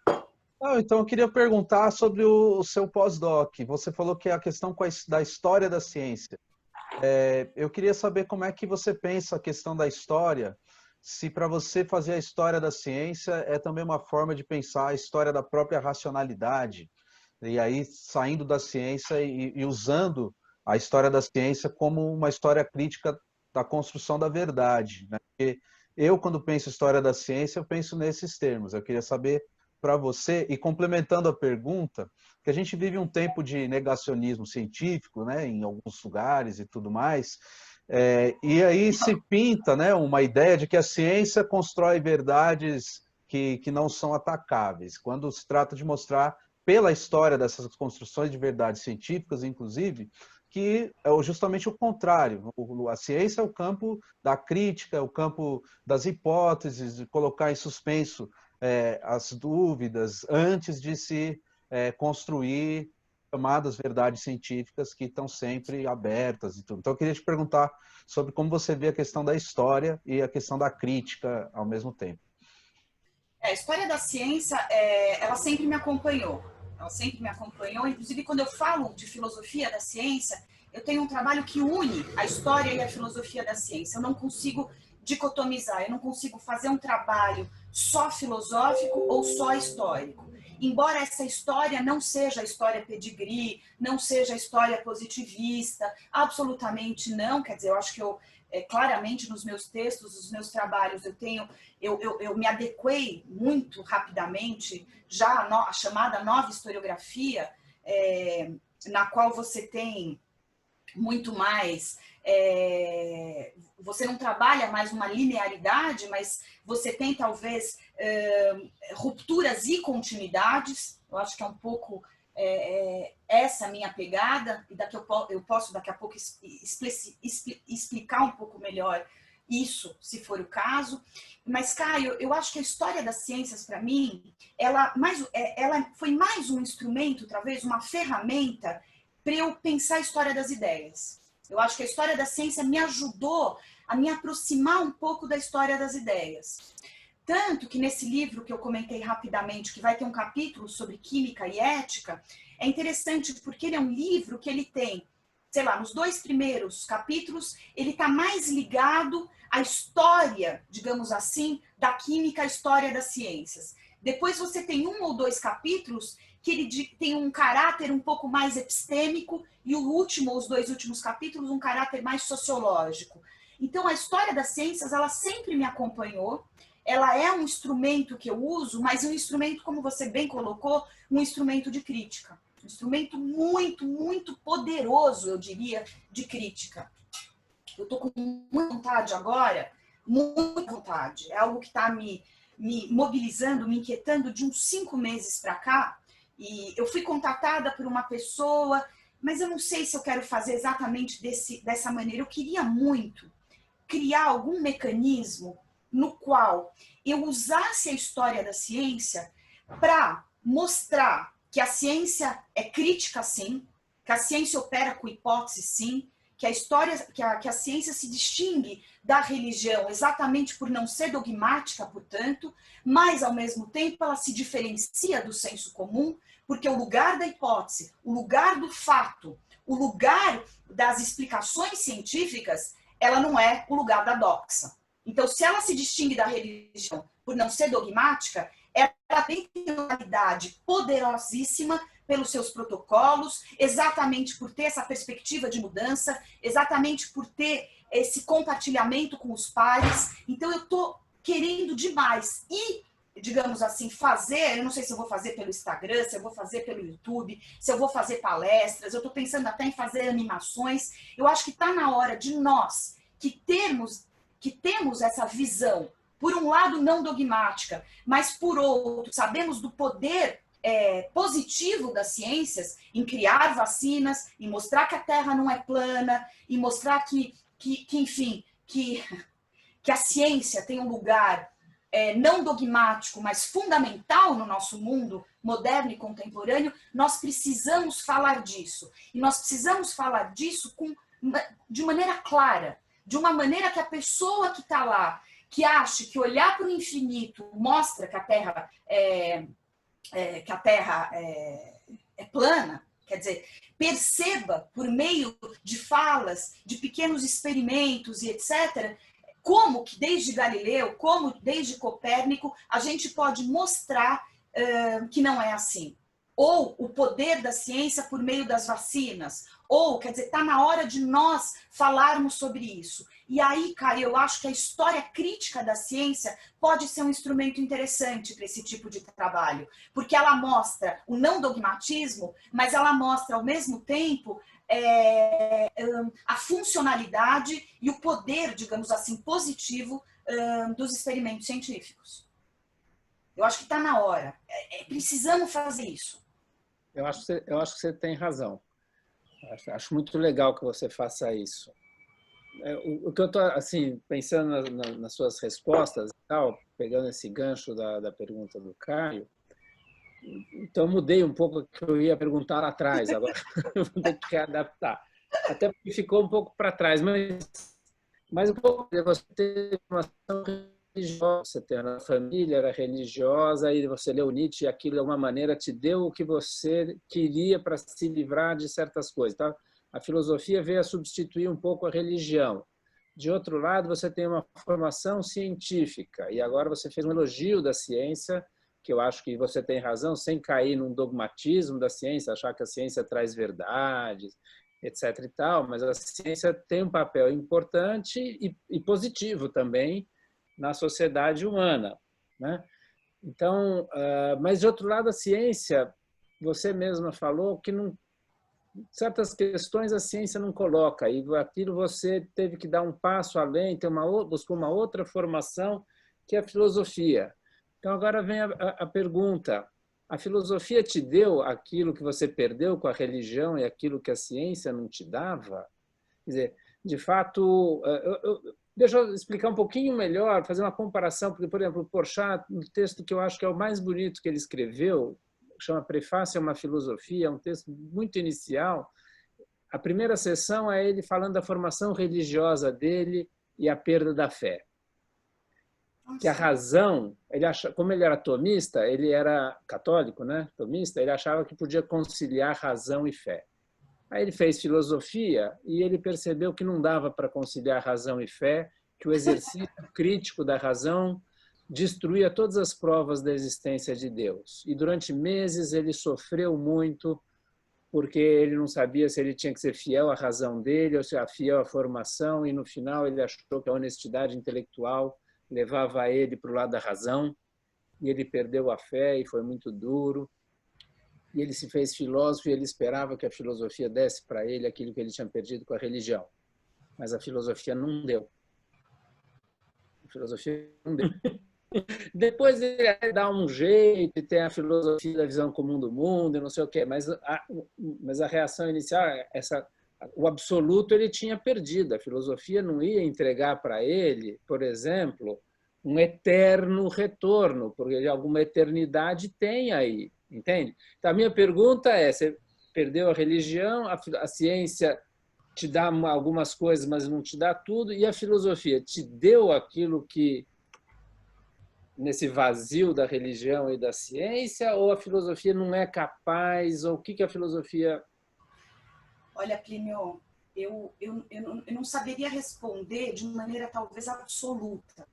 Então, eu queria perguntar sobre o seu pós-doc. Você falou que é a questão da história da ciência. Eu queria saber como é que você pensa a questão da história, se para você fazer a história da ciência é também uma forma de pensar a história da própria racionalidade, e aí saindo da ciência e usando a história da ciência como uma história crítica da construção da verdade, né? Porque eu, quando penso história da ciência, eu penso nesses termos. Eu queria saber para você, e complementando a pergunta, que a gente vive um tempo de negacionismo científico, né, em alguns lugares e tudo mais, e aí se pinta, né, uma ideia de que a ciência constrói verdades que não são atacáveis, quando se trata de mostrar, pela história dessas construções de verdades científicas, inclusive, que é justamente o contrário. A ciência é o campo da crítica, é o campo das hipóteses, de colocar em suspenso as dúvidas antes de se construir chamadas verdades científicas que estão sempre abertas e tudo. Então, eu queria te perguntar sobre como você vê a questão da história e a questão da crítica ao mesmo tempo. A história da ciência, ela sempre me acompanhou. Ela sempre me acompanhou. Inclusive, quando eu falo de filosofia da ciência, eu tenho um trabalho que une a história e a filosofia da ciência. Eu não consigo dicotomizar, eu não consigo fazer um trabalho só filosófico ou só histórico. Embora essa história não seja a história pedigree, não seja a história positivista, absolutamente não. Quer dizer, eu acho que claramente nos meus textos, nos meus trabalhos, eu me adequei muito rapidamente já à chamada nova historiografia, na qual você tem muito mais, você não trabalha mais uma linearidade, mas você tem talvez rupturas e continuidades. Eu acho que é um pouco essa minha pegada, e eu posso daqui a pouco explicar um pouco melhor isso, se for o caso. Mas, Caio, eu acho que a história das ciências, para mim, ela foi mais um instrumento, talvez uma ferramenta, para eu pensar a história das ideias. Eu acho que a história da ciência me ajudou a me aproximar um pouco da história das ideias. Tanto que nesse livro que eu comentei rapidamente, que vai ter um capítulo sobre química e ética, é interessante porque ele é um livro que ele tem, sei lá, nos 2 primeiros capítulos, ele está mais ligado à história, digamos assim, da química, à história das ciências. Depois você tem 1 ou 2 capítulos que ele tem um caráter um pouco mais epistêmico, e os 2 últimos capítulos, um caráter mais sociológico. Então, a história das ciências, ela sempre me acompanhou, ela é um instrumento que eu uso, mas um instrumento, como você bem colocou, um instrumento de crítica. Um instrumento muito, muito poderoso, eu diria, de crítica. Eu estou com muita vontade agora, muita vontade. É algo que está me mobilizando, me inquietando de uns 5 meses para cá. E eu fui contatada por uma pessoa, mas eu não sei se eu quero fazer exatamente dessa maneira. Eu queria muito criar algum mecanismo no qual eu usasse a história da ciência para mostrar que a ciência é crítica, sim, que a ciência opera com hipótese, sim, que a ciência se distingue da religião exatamente por não ser dogmática, portanto, mas, ao mesmo tempo, ela se diferencia do senso comum, porque o lugar da hipótese, o lugar do fato, o lugar das explicações científicas, ela não é o lugar da doxa. Então, se ela se distingue da religião por não ser dogmática, ela tem uma qualidade poderosíssima pelos seus protocolos, exatamente por ter essa perspectiva de mudança, exatamente por ter esse compartilhamento com os pares. Então, eu estou querendo demais. E, digamos assim, eu não sei se eu vou fazer pelo Instagram, se eu vou fazer pelo YouTube, se eu vou fazer palestras, eu estou pensando até em fazer animações. Eu acho que está na hora de nós, que temos essa visão, por um lado não dogmática, mas por outro, sabemos do poder positivo das ciências em criar vacinas, em mostrar que a Terra não é plana, em mostrar enfim, que a ciência tem um lugar não dogmático, mas fundamental no nosso mundo moderno e contemporâneo. Nós precisamos falar disso. E nós precisamos falar disso de maneira clara, de uma maneira que a pessoa que está lá, que acha que olhar para o infinito mostra que a Terra é plana, quer dizer, perceba por meio de falas, de pequenos experimentos e etc., como que desde Galileu, como desde Copérnico, a gente pode mostrar que não é assim. Ou o poder da ciência por meio das vacinas, ou, quer dizer, está na hora de nós falarmos sobre isso. E aí, Caio, eu acho que a história crítica da ciência pode ser um instrumento interessante para esse tipo de trabalho, porque ela mostra o não dogmatismo, mas ela mostra, ao mesmo tempo, a funcionalidade e o poder, digamos assim, positivo dos experimentos científicos. Eu acho que está na hora. Precisamos fazer isso. Eu acho que você tem razão. Acho muito legal que você faça isso. O que eu estou assim, pensando nas suas respostas, e tal, pegando esse gancho da pergunta do Caio, então eu mudei um pouco o que eu ia perguntar lá atrás, agora eu vou ter que readaptar. Até porque ficou um pouco para trás, mas um pouco você teve uma formação religiosa, você tem uma família era religiosa, e você leu Nietzsche e aquilo de alguma maneira te deu o que você queria para se livrar de certas coisas. Tá? A filosofia veio a substituir um pouco a religião. De outro lado, você tem uma formação científica, e agora você fez um elogio da ciência, que eu acho que você tem razão, sem cair num dogmatismo da ciência, achar que a ciência traz verdades, etc. e tal, mas a ciência tem um papel importante e positivo também na sociedade humana, né? Então, mas de outro lado, a ciência, você mesma falou que não, certas questões a ciência não coloca, e aquilo você teve que dar um passo além, buscar uma outra formação, que é a filosofia. Então, agora vem a pergunta: a filosofia te deu aquilo que você perdeu com a religião e aquilo que a ciência não te dava? Quer dizer, de fato, deixa eu explicar um pouquinho melhor, fazer uma comparação, porque, por exemplo, o Porchat, no texto que eu acho que é o mais bonito que ele escreveu, chama Prefácio a uma Filosofia, é um texto muito inicial. A primeira sessão é ele falando da formação religiosa dele e a perda da fé. Que a razão, como ele era tomista, ele era católico, né? Tomista, ele achava que podia conciliar razão e fé. Aí ele fez filosofia e ele percebeu que não dava para conciliar razão e fé, que o exercício crítico da razão destruía todas as provas da existência de Deus. E durante meses ele sofreu muito, porque ele não sabia se ele tinha que ser fiel à razão dele ou se fiel à formação, e no final ele achou que a honestidade intelectual levava ele para o lado da razão, e ele perdeu a fé e foi muito duro. E ele se fez filósofo e ele esperava que a filosofia desse para ele aquilo que ele tinha perdido com a religião. Mas a filosofia não deu. A filosofia não deu. Depois ele dá um jeito e tem a filosofia da visão comum do mundo e não sei o quê, mas a reação inicial, o absoluto ele tinha perdido. A filosofia não ia entregar para ele, por exemplo, um eterno retorno, porque alguma eternidade tem aí, entende? Então, a minha pergunta é: você perdeu a religião, a ciência te dá algumas coisas, mas não te dá tudo, e a filosofia te deu aquilo que, nesse vazio da religião e da ciência, ou a filosofia não é capaz, ou o que a filosofia... Olha, Plínio, eu não saberia responder de maneira talvez absoluta,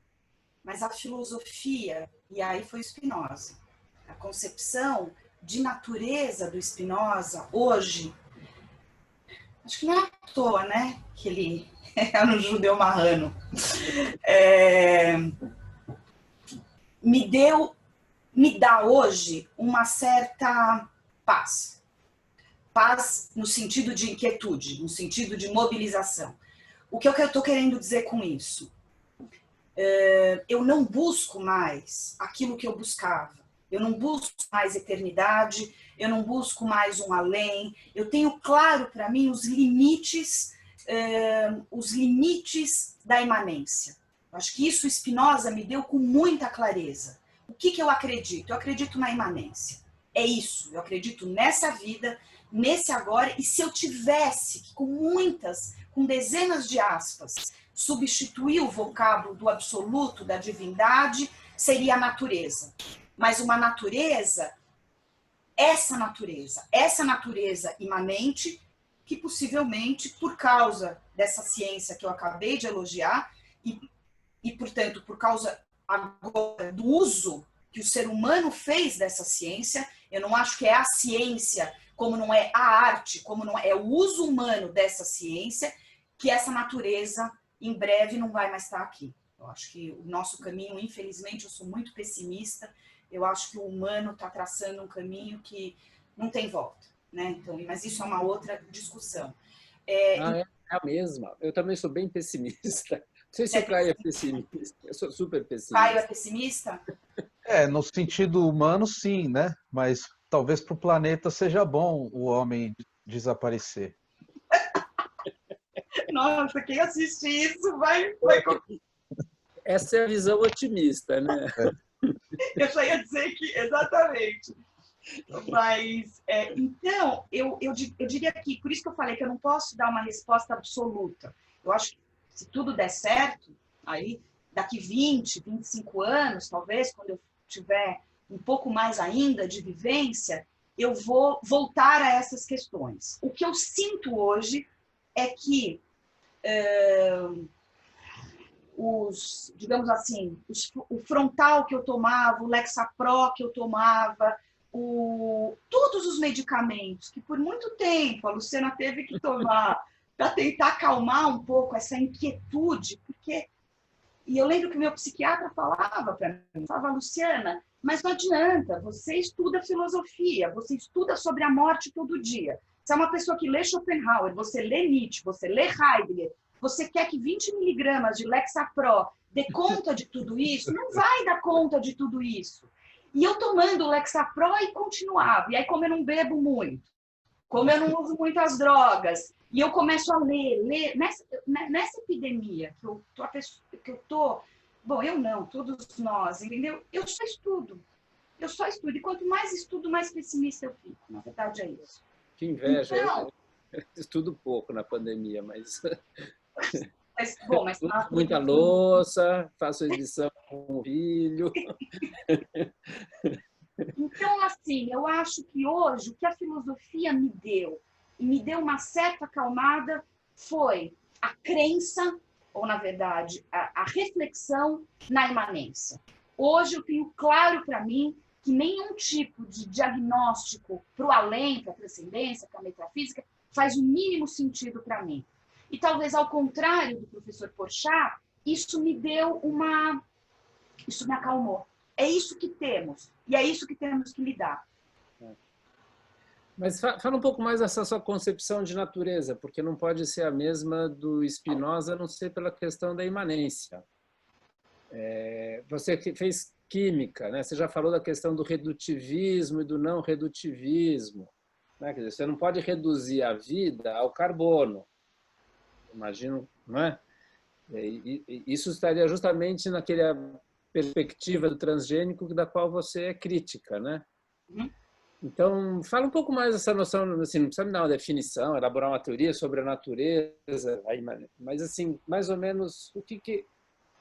mas a filosofia, e aí foi Spinoza, a concepção de natureza do Spinoza, hoje, acho que não é à toa, né, que ele é um judeu marrano, me dá hoje uma certa paz. Paz no sentido de inquietude, no sentido de mobilização. O que eu estou querendo dizer com isso? Eu não busco mais aquilo que eu buscava. Eu não busco mais eternidade, eu não busco mais um além. Eu tenho claro para mim os limites da imanência. Eu acho que isso Spinoza me deu com muita clareza. O que eu acredito? Eu acredito na imanência. É isso, eu acredito nessa vida, nesse agora, e se eu tivesse que, com dezenas de aspas, substituir o vocábulo do absoluto, da divindade, seria a natureza. Mas uma natureza, essa natureza imanente, que possivelmente, por causa dessa ciência que eu acabei de elogiar, e portanto, por causa agora do uso que o ser humano fez dessa ciência, eu não acho que é a ciência, como não é a arte, como não é o uso humano dessa ciência, que essa natureza em breve não vai mais estar aqui. Eu acho que o nosso caminho, infelizmente, eu sou muito pessimista, eu acho que o humano está traçando um caminho que não tem volta, né? Então, mas isso é uma outra discussão. É a mesma. Eu também sou bem pessimista. Não sei se o Caio é pessimista. Eu sou super pessimista. Caio é pessimista? No sentido humano, sim, né? Mas talvez para o planeta seja bom o homem desaparecer. nossa, quem assiste isso vai... Essa é a visão otimista, né? Eu já ia dizer que, exatamente. Mas, então, eu diria que, por isso que eu falei que eu não posso dar uma resposta absoluta. Eu acho que se tudo der certo, aí daqui 20, 25 anos, talvez, quando eu tiver um pouco mais ainda de vivência, eu vou voltar a essas questões. O que eu sinto hoje é que digamos assim, o frontal que eu tomava, o Lexapro que eu tomava, todos os medicamentos que por muito tempo a Luciana teve que tomar para tentar acalmar um pouco essa inquietude, porque... E eu lembro que meu psiquiatra falava para mim, falava, Luciana, mas não adianta, você estuda filosofia, você estuda sobre a morte todo dia. Você é uma pessoa que lê Schopenhauer, você lê Nietzsche, você lê Heidegger, você quer que 20 miligramas de Lexapro dê conta de tudo isso? Não vai dar conta de tudo isso. E eu tomando o Lexapro e continuava. E aí, como eu não bebo muito, como eu não uso muitas drogas, e eu começo a ler. Nessa epidemia que eu tô... Bom, eu não, todos nós, entendeu? Eu só estudo. E quanto mais estudo, mais pessimista eu fico. Na verdade, é isso. Que inveja. Então, eu estudo pouco na pandemia, mas... Bom, mas muita louça, faço edição com o filho. Então, assim, eu acho que hoje o que a filosofia me deu, e me deu uma certa acalmada, foi a crença, ou na verdade, a reflexão na imanência. Hoje eu tenho claro para mim que nenhum tipo de diagnóstico para o além, para a transcendência, para a metafísica, faz o mínimo sentido para mim. E talvez ao contrário do professor Porchat, isso me acalmou. É isso que temos, e é isso que temos que lidar. Mas fala um pouco mais dessa sua concepção de natureza, porque não pode ser a mesma do Spinoza, a não ser pela questão da imanência. Você fez química, né? Você já falou da questão do redutivismo e do não redutivismo, né? Quer dizer, você não pode reduzir a vida ao carbono. Imagino, não é? Isso estaria justamente naquela perspectiva do transgênico da qual você é crítica, né? Então, fala um pouco mais dessa noção, assim, não precisa me dar uma definição, elaborar uma teoria sobre a natureza, mas assim, mais ou menos o que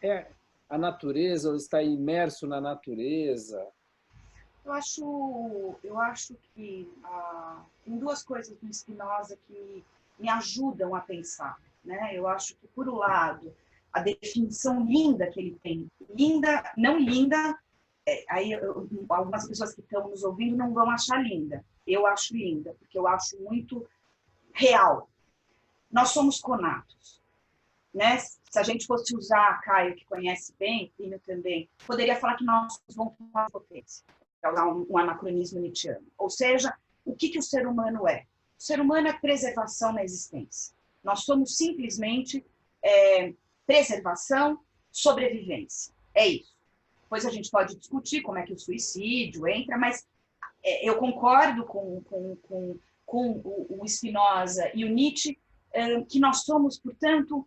é a natureza, ou está imerso na natureza? Eu acho que tem duas coisas no Spinoza que me ajudam a pensar, né? Eu acho que, por um lado, a definição linda que ele tem, linda, não linda, aí algumas pessoas que estão nos ouvindo não vão achar linda. Eu acho linda, porque eu acho muito real. Nós somos conatos, né? Se a gente fosse usar, Caio, que conhece bem, Plínio também, poderia falar que nós vamos tomar potência, para usar um anacronismo nietzschiano. Ou seja, o que o ser humano é? O ser humano é preservação na existência. Nós somos simplesmente preservação, sobrevivência. É isso. Depois a gente pode discutir como é que o suicídio entra, mas eu concordo com o Spinoza e o Nietzsche que nós somos, portanto,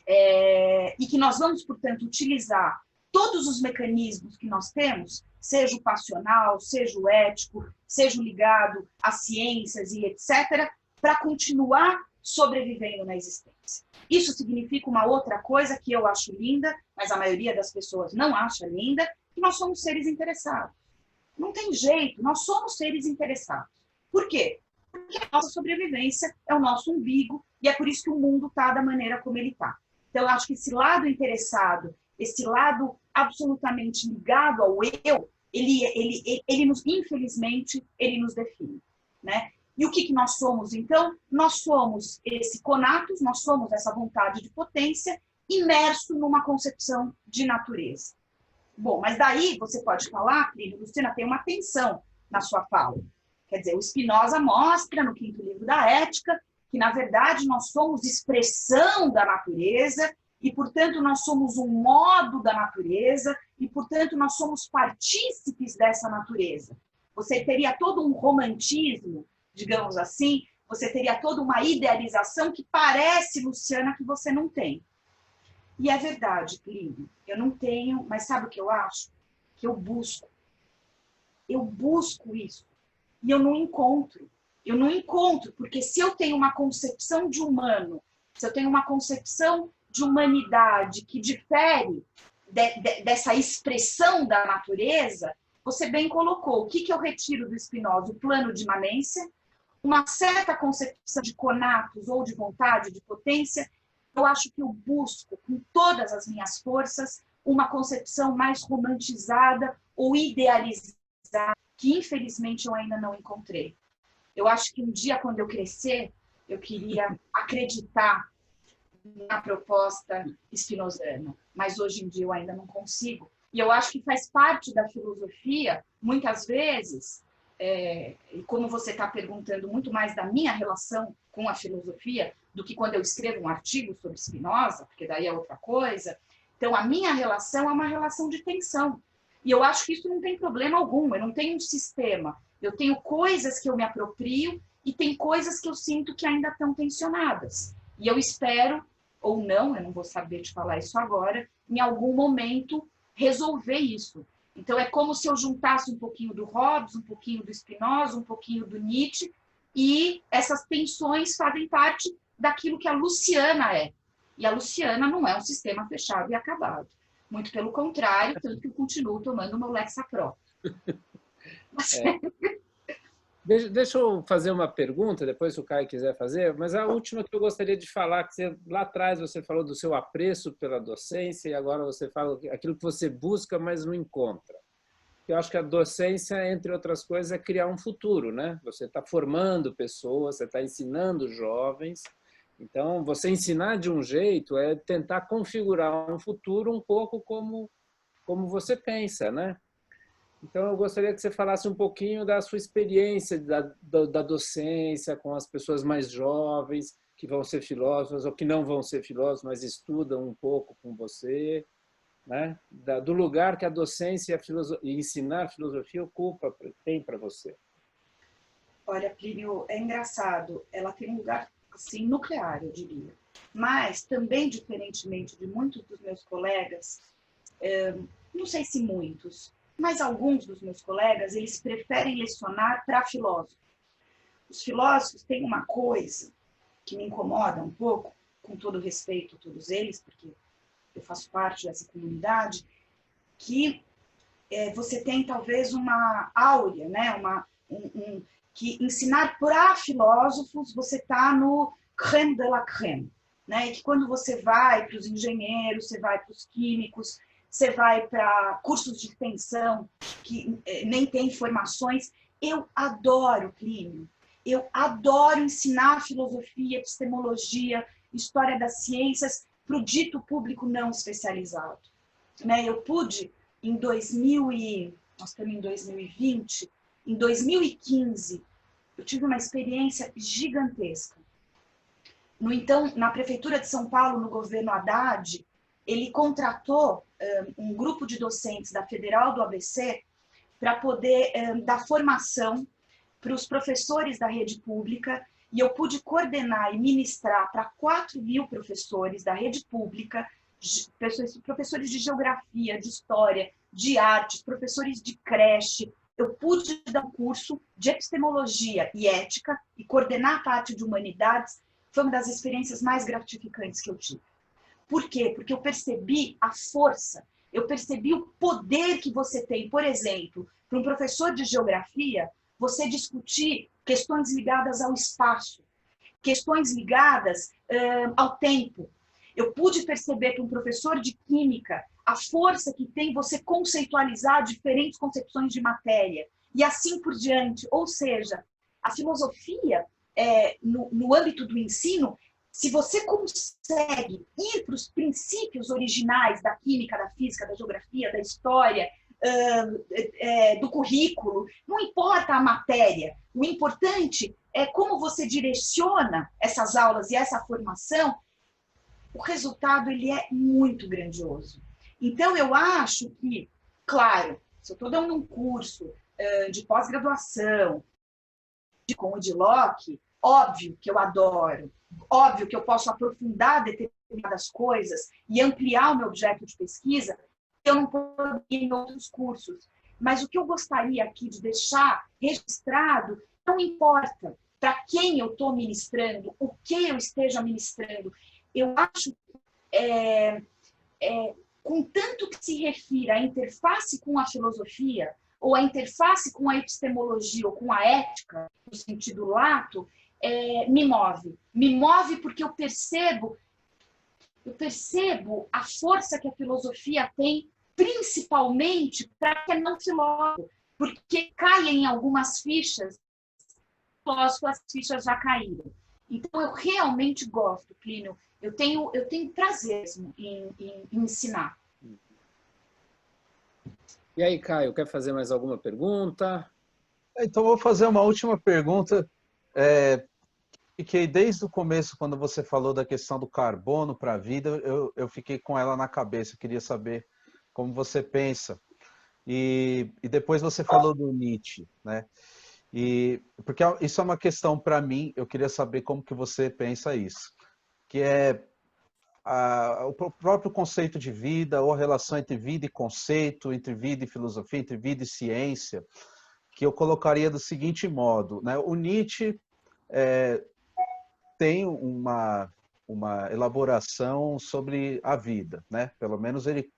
e que nós vamos, portanto, utilizar todos os mecanismos que nós temos, seja o passional, seja o ético, seja o ligado às ciências e etc., para continuar sobrevivendo na existência. Isso significa uma outra coisa que eu acho linda, mas a maioria das pessoas não acha linda, que nós somos seres interessados. Não tem jeito, nós somos seres interessados. Por quê? Porque a nossa sobrevivência é o nosso umbigo e é por isso que o mundo está da maneira como ele está. Então, eu acho que esse lado interessado, esse lado absolutamente ligado ao eu, ele nos, infelizmente, ele nos define, né? E o que nós somos, então? Nós somos esse conatos, nós somos essa vontade de potência imerso numa concepção de natureza. Bom, mas daí você pode falar, querida Luciana, tem uma tensão na sua fala. Quer dizer, o Spinoza mostra no 5º livro da Ética que, na verdade, nós somos expressão da natureza e, portanto, nós somos um modo da natureza e, portanto, nós somos partícipes dessa natureza. Você teria todo um romantismo, digamos assim, você teria toda uma idealização que parece, Luciana, que você não tem. E é verdade, Plínio, eu não tenho, mas sabe o que eu acho? Que eu busco. Eu busco isso. E eu não encontro. Eu não encontro, porque se eu tenho uma concepção de humano, se eu tenho uma concepção de humanidade que difere dessa expressão da natureza, você bem colocou. O que eu retiro do Spinoza? O plano de imanência, uma certa concepção de conatos ou de vontade, de potência. Eu acho que eu busco, com todas as minhas forças, uma concepção mais romantizada ou idealizada, que infelizmente eu ainda não encontrei. Eu acho que um dia, quando eu crescer, eu queria acreditar na proposta spinozana, mas hoje em dia eu ainda não consigo. E eu acho que faz parte da filosofia, muitas vezes, como você está perguntando muito mais da minha relação com a filosofia do que quando eu escrevo um artigo sobre Spinoza, porque daí é outra coisa. Então, a minha relação é uma relação de tensão. E eu acho que isso não tem problema algum, eu não tenho um sistema. Eu tenho coisas que eu me aproprio e tem coisas que eu sinto que ainda estão tensionadas. E eu espero, ou não, eu não vou saber te falar isso agora, em algum momento resolver isso. Então, é como se eu juntasse um pouquinho do Hobbes, um pouquinho do Spinoza, um pouquinho do Nietzsche, e essas tensões fazem parte daquilo que a Luciana é. E a Luciana não é um sistema fechado e acabado. Muito pelo contrário, tanto que eu continuo tomando o meu Lexapro. Deixa eu fazer uma pergunta, depois se o Caio quiser fazer, mas a última que eu gostaria de falar, que você, lá atrás você falou do seu apreço pela docência e agora você fala aquilo que você busca, mas não encontra. Eu acho que a docência, entre outras coisas, é criar um futuro, né? Você está formando pessoas, você está ensinando jovens. Então, você ensinar de um jeito é tentar configurar um futuro um pouco como você pensa, né? Então, eu gostaria que você falasse um pouquinho da sua experiência da docência com as pessoas mais jovens, que vão ser filósofos ou que não vão ser filósofos, mas estudam um pouco com você, né? Do lugar que a docência e ensinar filosofia tem para você. Olha, Plínio, é engraçado, ela tem um lugar assim, nuclear, eu diria. Mas, também, diferentemente de muitos dos meus colegas, não sei se muitos, mas alguns dos meus colegas, eles preferem lecionar para filósofos. Os filósofos têm uma coisa que me incomoda um pouco, com todo respeito a todos eles, porque eu faço parte dessa comunidade, que você tem talvez uma áurea, né? Que ensinar para filósofos, você está no crème de la crème, né? E que quando você vai para os engenheiros, você vai para os químicos, você vai para cursos de extensão que nem tem formações. Eu adoro, Plínio, eu adoro ensinar filosofia, epistemologia, história das ciências para o dito público não especializado. Né? Eu pude, nós estamos em 2020, em 2015, eu tive uma experiência gigantesca. Então, na Prefeitura de São Paulo, no governo Haddad, ele contratou um grupo de docentes da Federal do ABC para poder dar formação para os professores da rede pública, e eu pude coordenar e ministrar para 4.000 professores da rede pública, professores de geografia, de história, de artes, professores de creche. Eu pude dar um curso de epistemologia e ética e coordenar a parte de humanidades. Foi uma das experiências mais gratificantes que eu tive. Por quê? Porque eu percebi a força, eu percebi o poder que você tem. Por exemplo, para um professor de geografia, você discutir questões ligadas ao espaço, questões ligadas ao tempo. Eu pude perceber para um professor de química a força que tem você conceitualizar diferentes concepções de matéria, e assim por diante. Ou seja, a filosofia, no âmbito do ensino, se você consegue ir para os princípios originais da química, da física, da geografia, da história, do currículo, não importa a matéria, o importante é como você direciona essas aulas e essa formação, o resultado ele é muito grandioso. Então, eu acho que, claro, se eu estou dando um curso de pós-graduação com o de Locke, Óbvio que eu adoro, óbvio que eu posso aprofundar determinadas coisas e ampliar o meu objeto de pesquisa, eu não poderia em outros cursos. Mas o que eu gostaria aqui de deixar registrado, não importa para quem eu estou ministrando, o que eu esteja ministrando, eu acho contanto que se refira à interface com a filosofia, ou à interface com a epistemologia, ou com a ética, no sentido lato, me move. Me move porque eu percebo a força que a filosofia tem, principalmente para quem não filósofo, porque caem em algumas fichas, as fichas já caíram. Então, eu realmente gosto, Plínio. Eu tenho prazer em ensinar. E aí, Caio, quer fazer mais alguma pergunta? Então, vou fazer uma última pergunta. Fiquei desde o começo, quando você falou da questão do carbono para a vida, eu fiquei com ela na cabeça. Queria saber como você pensa. E depois você falou do Nietzsche, né? Porque isso é uma questão para mim, eu queria saber como que você pensa isso. Que é o próprio conceito de vida, ou a relação entre vida e conceito, entre vida e filosofia, entre vida e ciência, que eu colocaria do seguinte modo, né? O Nietzsche tem uma elaboração sobre a vida, né? Pelo menos ele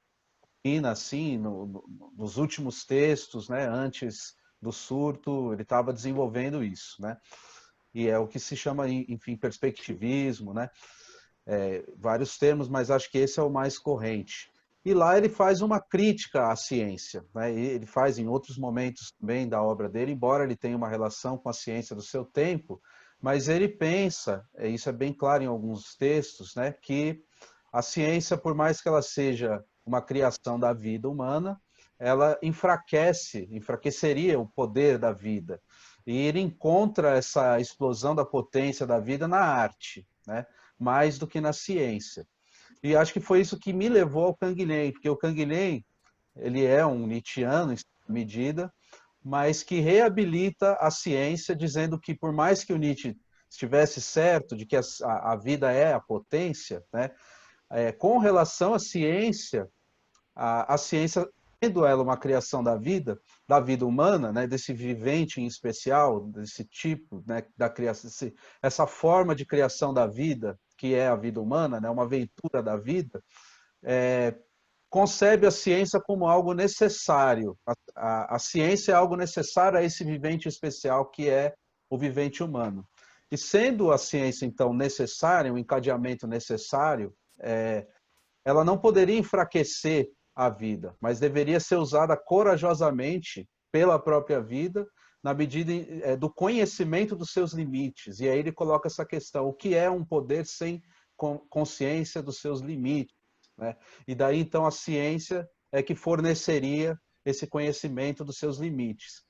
opina assim, nos últimos textos, né? Antes do surto, ele estava desenvolvendo isso, né? E é o que se chama, enfim, perspectivismo, né? Vários termos, mas acho que esse é o mais corrente. E lá ele faz uma crítica à ciência, né? Ele faz em outros momentos também da obra dele, embora ele tenha uma relação com a ciência do seu tempo, mas ele pensa, isso é bem claro em alguns textos, né? Que a ciência, por mais que ela seja uma criação da vida humana, ela enfraqueceria o poder da vida. E ele encontra essa explosão da potência da vida na arte, né? Mais do que na ciência. E acho que foi isso que me levou ao Canguilhem, porque o Canguilhem, ele é um Nietzscheano, em certa medida, mas que reabilita a ciência, dizendo que por mais que o Nietzsche estivesse certo de que a vida é a potência, né? Com relação à ciência, a ciência, sendo ela uma criação da vida humana, né, desse vivente em especial, desse tipo, né, da criação, essa forma de criação da vida, que é a vida humana, né, uma aventura da vida, concebe a ciência como algo necessário. A ciência é algo necessário a esse vivente especial que é o vivente humano. E sendo a ciência, então, necessária, um encadeamento necessário, ela não poderia enfraquecer a vida, mas deveria ser usada corajosamente pela própria vida, na medida do conhecimento dos seus limites. E aí ele coloca essa questão, o que é um poder sem consciência dos seus limites, né? E daí, então, a ciência é que forneceria esse conhecimento dos seus limites.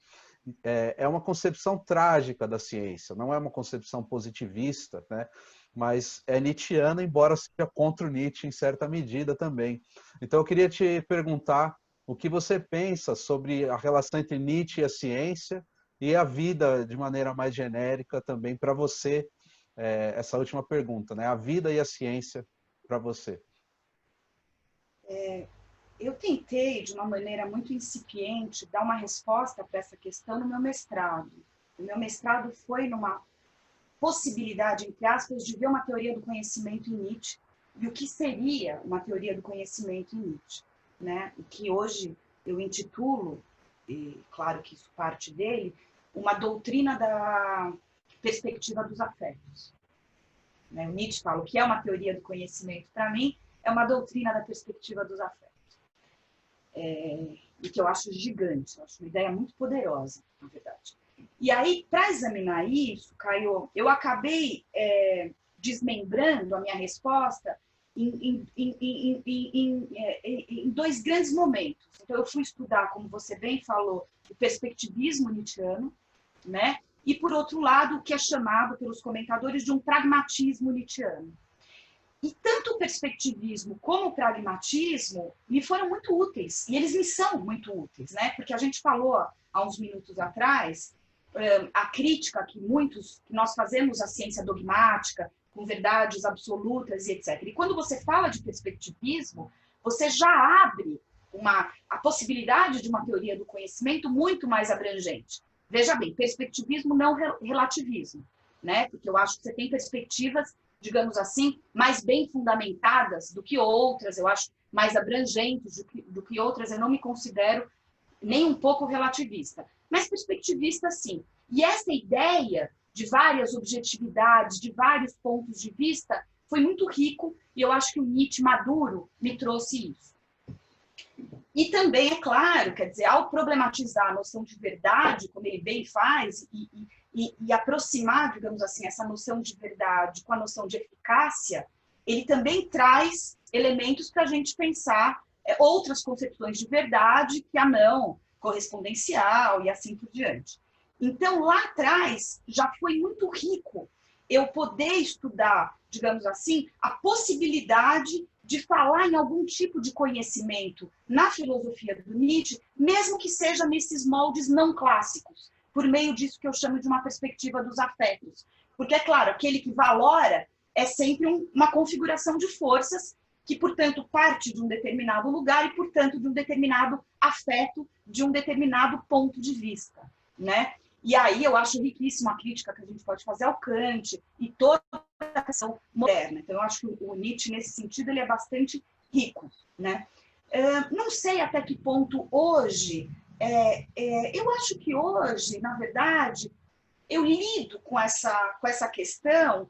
É uma concepção trágica da ciência, não é uma concepção positivista, né? Mas é nietzschiana, embora seja contra o Nietzsche em certa medida também. Então, eu queria te perguntar o que você pensa sobre a relação entre Nietzsche e a ciência e a vida de maneira mais genérica também para você, essa última pergunta, né? A vida e a ciência para você. Eu tentei, de uma maneira muito incipiente, dar uma resposta para essa questão no meu mestrado. O meu mestrado foi numa possibilidade, entre aspas, de ver uma teoria do conhecimento em Nietzsche e o que seria uma teoria do conhecimento em Nietzsche, né? O que hoje eu intitulo, e claro que isso parte dele, uma doutrina da perspectiva dos afetos. O Nietzsche fala o que é uma teoria do conhecimento para mim é uma doutrina da perspectiva dos afetos. E que eu acho gigante, eu acho uma ideia muito poderosa, na verdade. E aí, para examinar isso, Caio, eu acabei desmembrando a minha resposta em dois grandes momentos. Então, eu fui estudar, como você bem falou, o perspectivismo nietzschiano, né? E, por outro lado, o que é chamado pelos comentadores de um pragmatismo nietzschiano. E tanto o perspectivismo como o pragmatismo me foram muito úteis, e eles me são muito úteis, né? Porque a gente falou há uns minutos atrás a crítica que nós fazemos à ciência dogmática, com verdades absolutas e etc. E quando você fala de perspectivismo, você já abre a possibilidade de uma teoria do conhecimento muito mais abrangente. Veja bem, perspectivismo não relativismo, né? Porque eu acho que você tem perspectivas, digamos assim, mais bem fundamentadas do que outras, eu acho mais abrangentes do que outras, eu não me considero nem um pouco relativista, mas perspectivista sim. E essa ideia de várias objetividades, de vários pontos de vista, foi muito rico, e eu acho que o Nietzsche maduro me trouxe isso. E também, é claro, quer dizer, ao problematizar a noção de verdade, como ele bem faz, e aproximar, digamos assim, essa noção de verdade com a noção de eficácia, ele também traz elementos para a gente pensar outras concepções de verdade, que a não correspondencial e assim por diante. Então, lá atrás, já foi muito rico eu poder estudar, digamos assim, a possibilidade de falar em algum tipo de conhecimento na filosofia do Nietzsche, mesmo que seja nesses moldes não clássicos, por meio disso que eu chamo de uma perspectiva dos afetos. Porque, é claro, aquele que valora é sempre uma configuração de forças que, portanto, parte de um determinado lugar e, portanto, de um determinado afeto, de um determinado ponto de vista, né? E aí eu acho riquíssima a crítica que a gente pode fazer ao Kant e toda a questão moderna. Então, eu acho que o Nietzsche, nesse sentido, ele é bastante rico, né? Não sei até que ponto hoje, eu acho que hoje, na verdade, eu lido com essa questão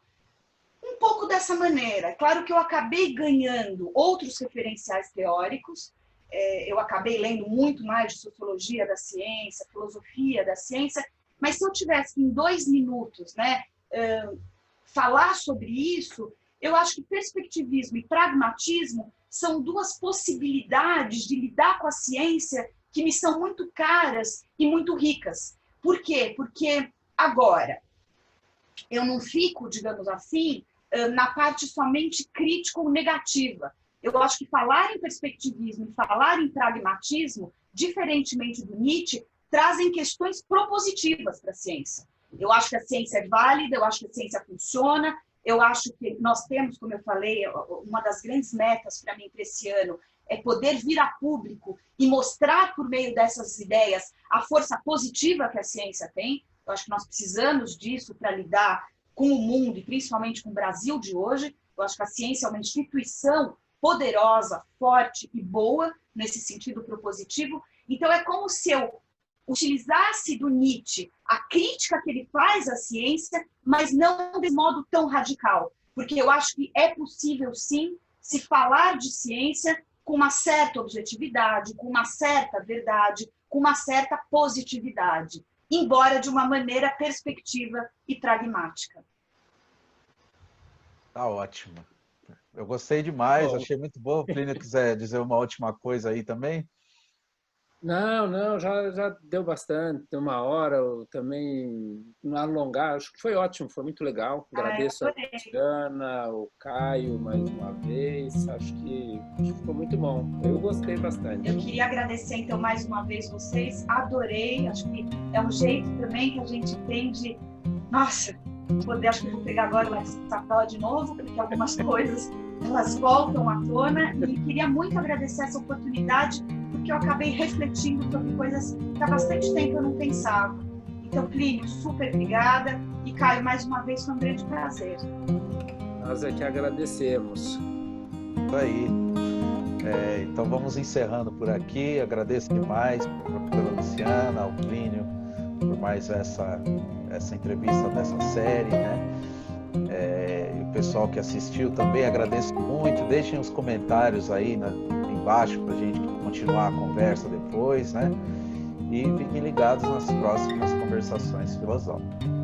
um pouco dessa maneira. É claro que eu acabei ganhando outros referenciais teóricos, eu acabei lendo muito mais de sociologia da ciência, filosofia da ciência, mas se eu tivesse em 2 minutos, né, falar sobre isso, eu acho que perspectivismo e pragmatismo são 2 possibilidades de lidar com a ciência que me são muito caras e muito ricas. Por quê? Porque agora eu não fico, digamos assim, na parte somente crítica ou negativa. Eu acho que falar em perspectivismo e falar em pragmatismo, diferentemente do Nietzsche, trazem questões propositivas para a ciência. Eu acho que a ciência é válida, eu acho que a ciência funciona, eu acho que nós temos, como eu falei, uma das grandes metas para mim para esse ano é poder vir a público e mostrar por meio dessas ideias a força positiva que a ciência tem. Eu acho que nós precisamos disso para lidar com o mundo e principalmente com o Brasil de hoje. Eu acho que a ciência é uma instituição poderosa, forte e boa nesse sentido propositivo. Então é como se eu utilizasse do Nietzsche a crítica que ele faz à ciência, mas não de modo tão radical, porque eu acho que é possível sim se falar de ciência com uma certa objetividade, com uma certa verdade, com uma certa positividade, embora de uma maneira perspectiva e pragmática. Tá ótimo. Eu gostei demais, achei muito bom. O Plínio quiser dizer uma última coisa aí também? Não, já deu bastante, deu 1 hora, eu também não alongar, acho que foi ótimo, foi muito legal. Agradeço a Luciana, o Caio mais uma vez, acho que ficou muito bom, eu gostei bastante. Eu queria agradecer então mais uma vez vocês, adorei, acho que é um jeito também que a gente tem de, nossa, acho que vou pegar agora o WhatsApp de novo, porque algumas coisas elas voltam à tona, e queria muito agradecer essa oportunidade, porque eu acabei refletindo sobre coisas que há bastante tempo eu não pensava. Então, Plínio, super obrigada, e Caio, mais uma vez, foi um grande prazer. Nós é que agradecemos. Isso aí. Então, vamos encerrando por aqui. Agradeço demais à professora Luciana, ao Plínio, por mais essa entrevista dessa série, né? E o pessoal que assistiu também, agradeço muito. Deixem os comentários aí embaixo para a gente continuar a conversa depois, né? E fiquem ligados nas próximas conversações filosóficas.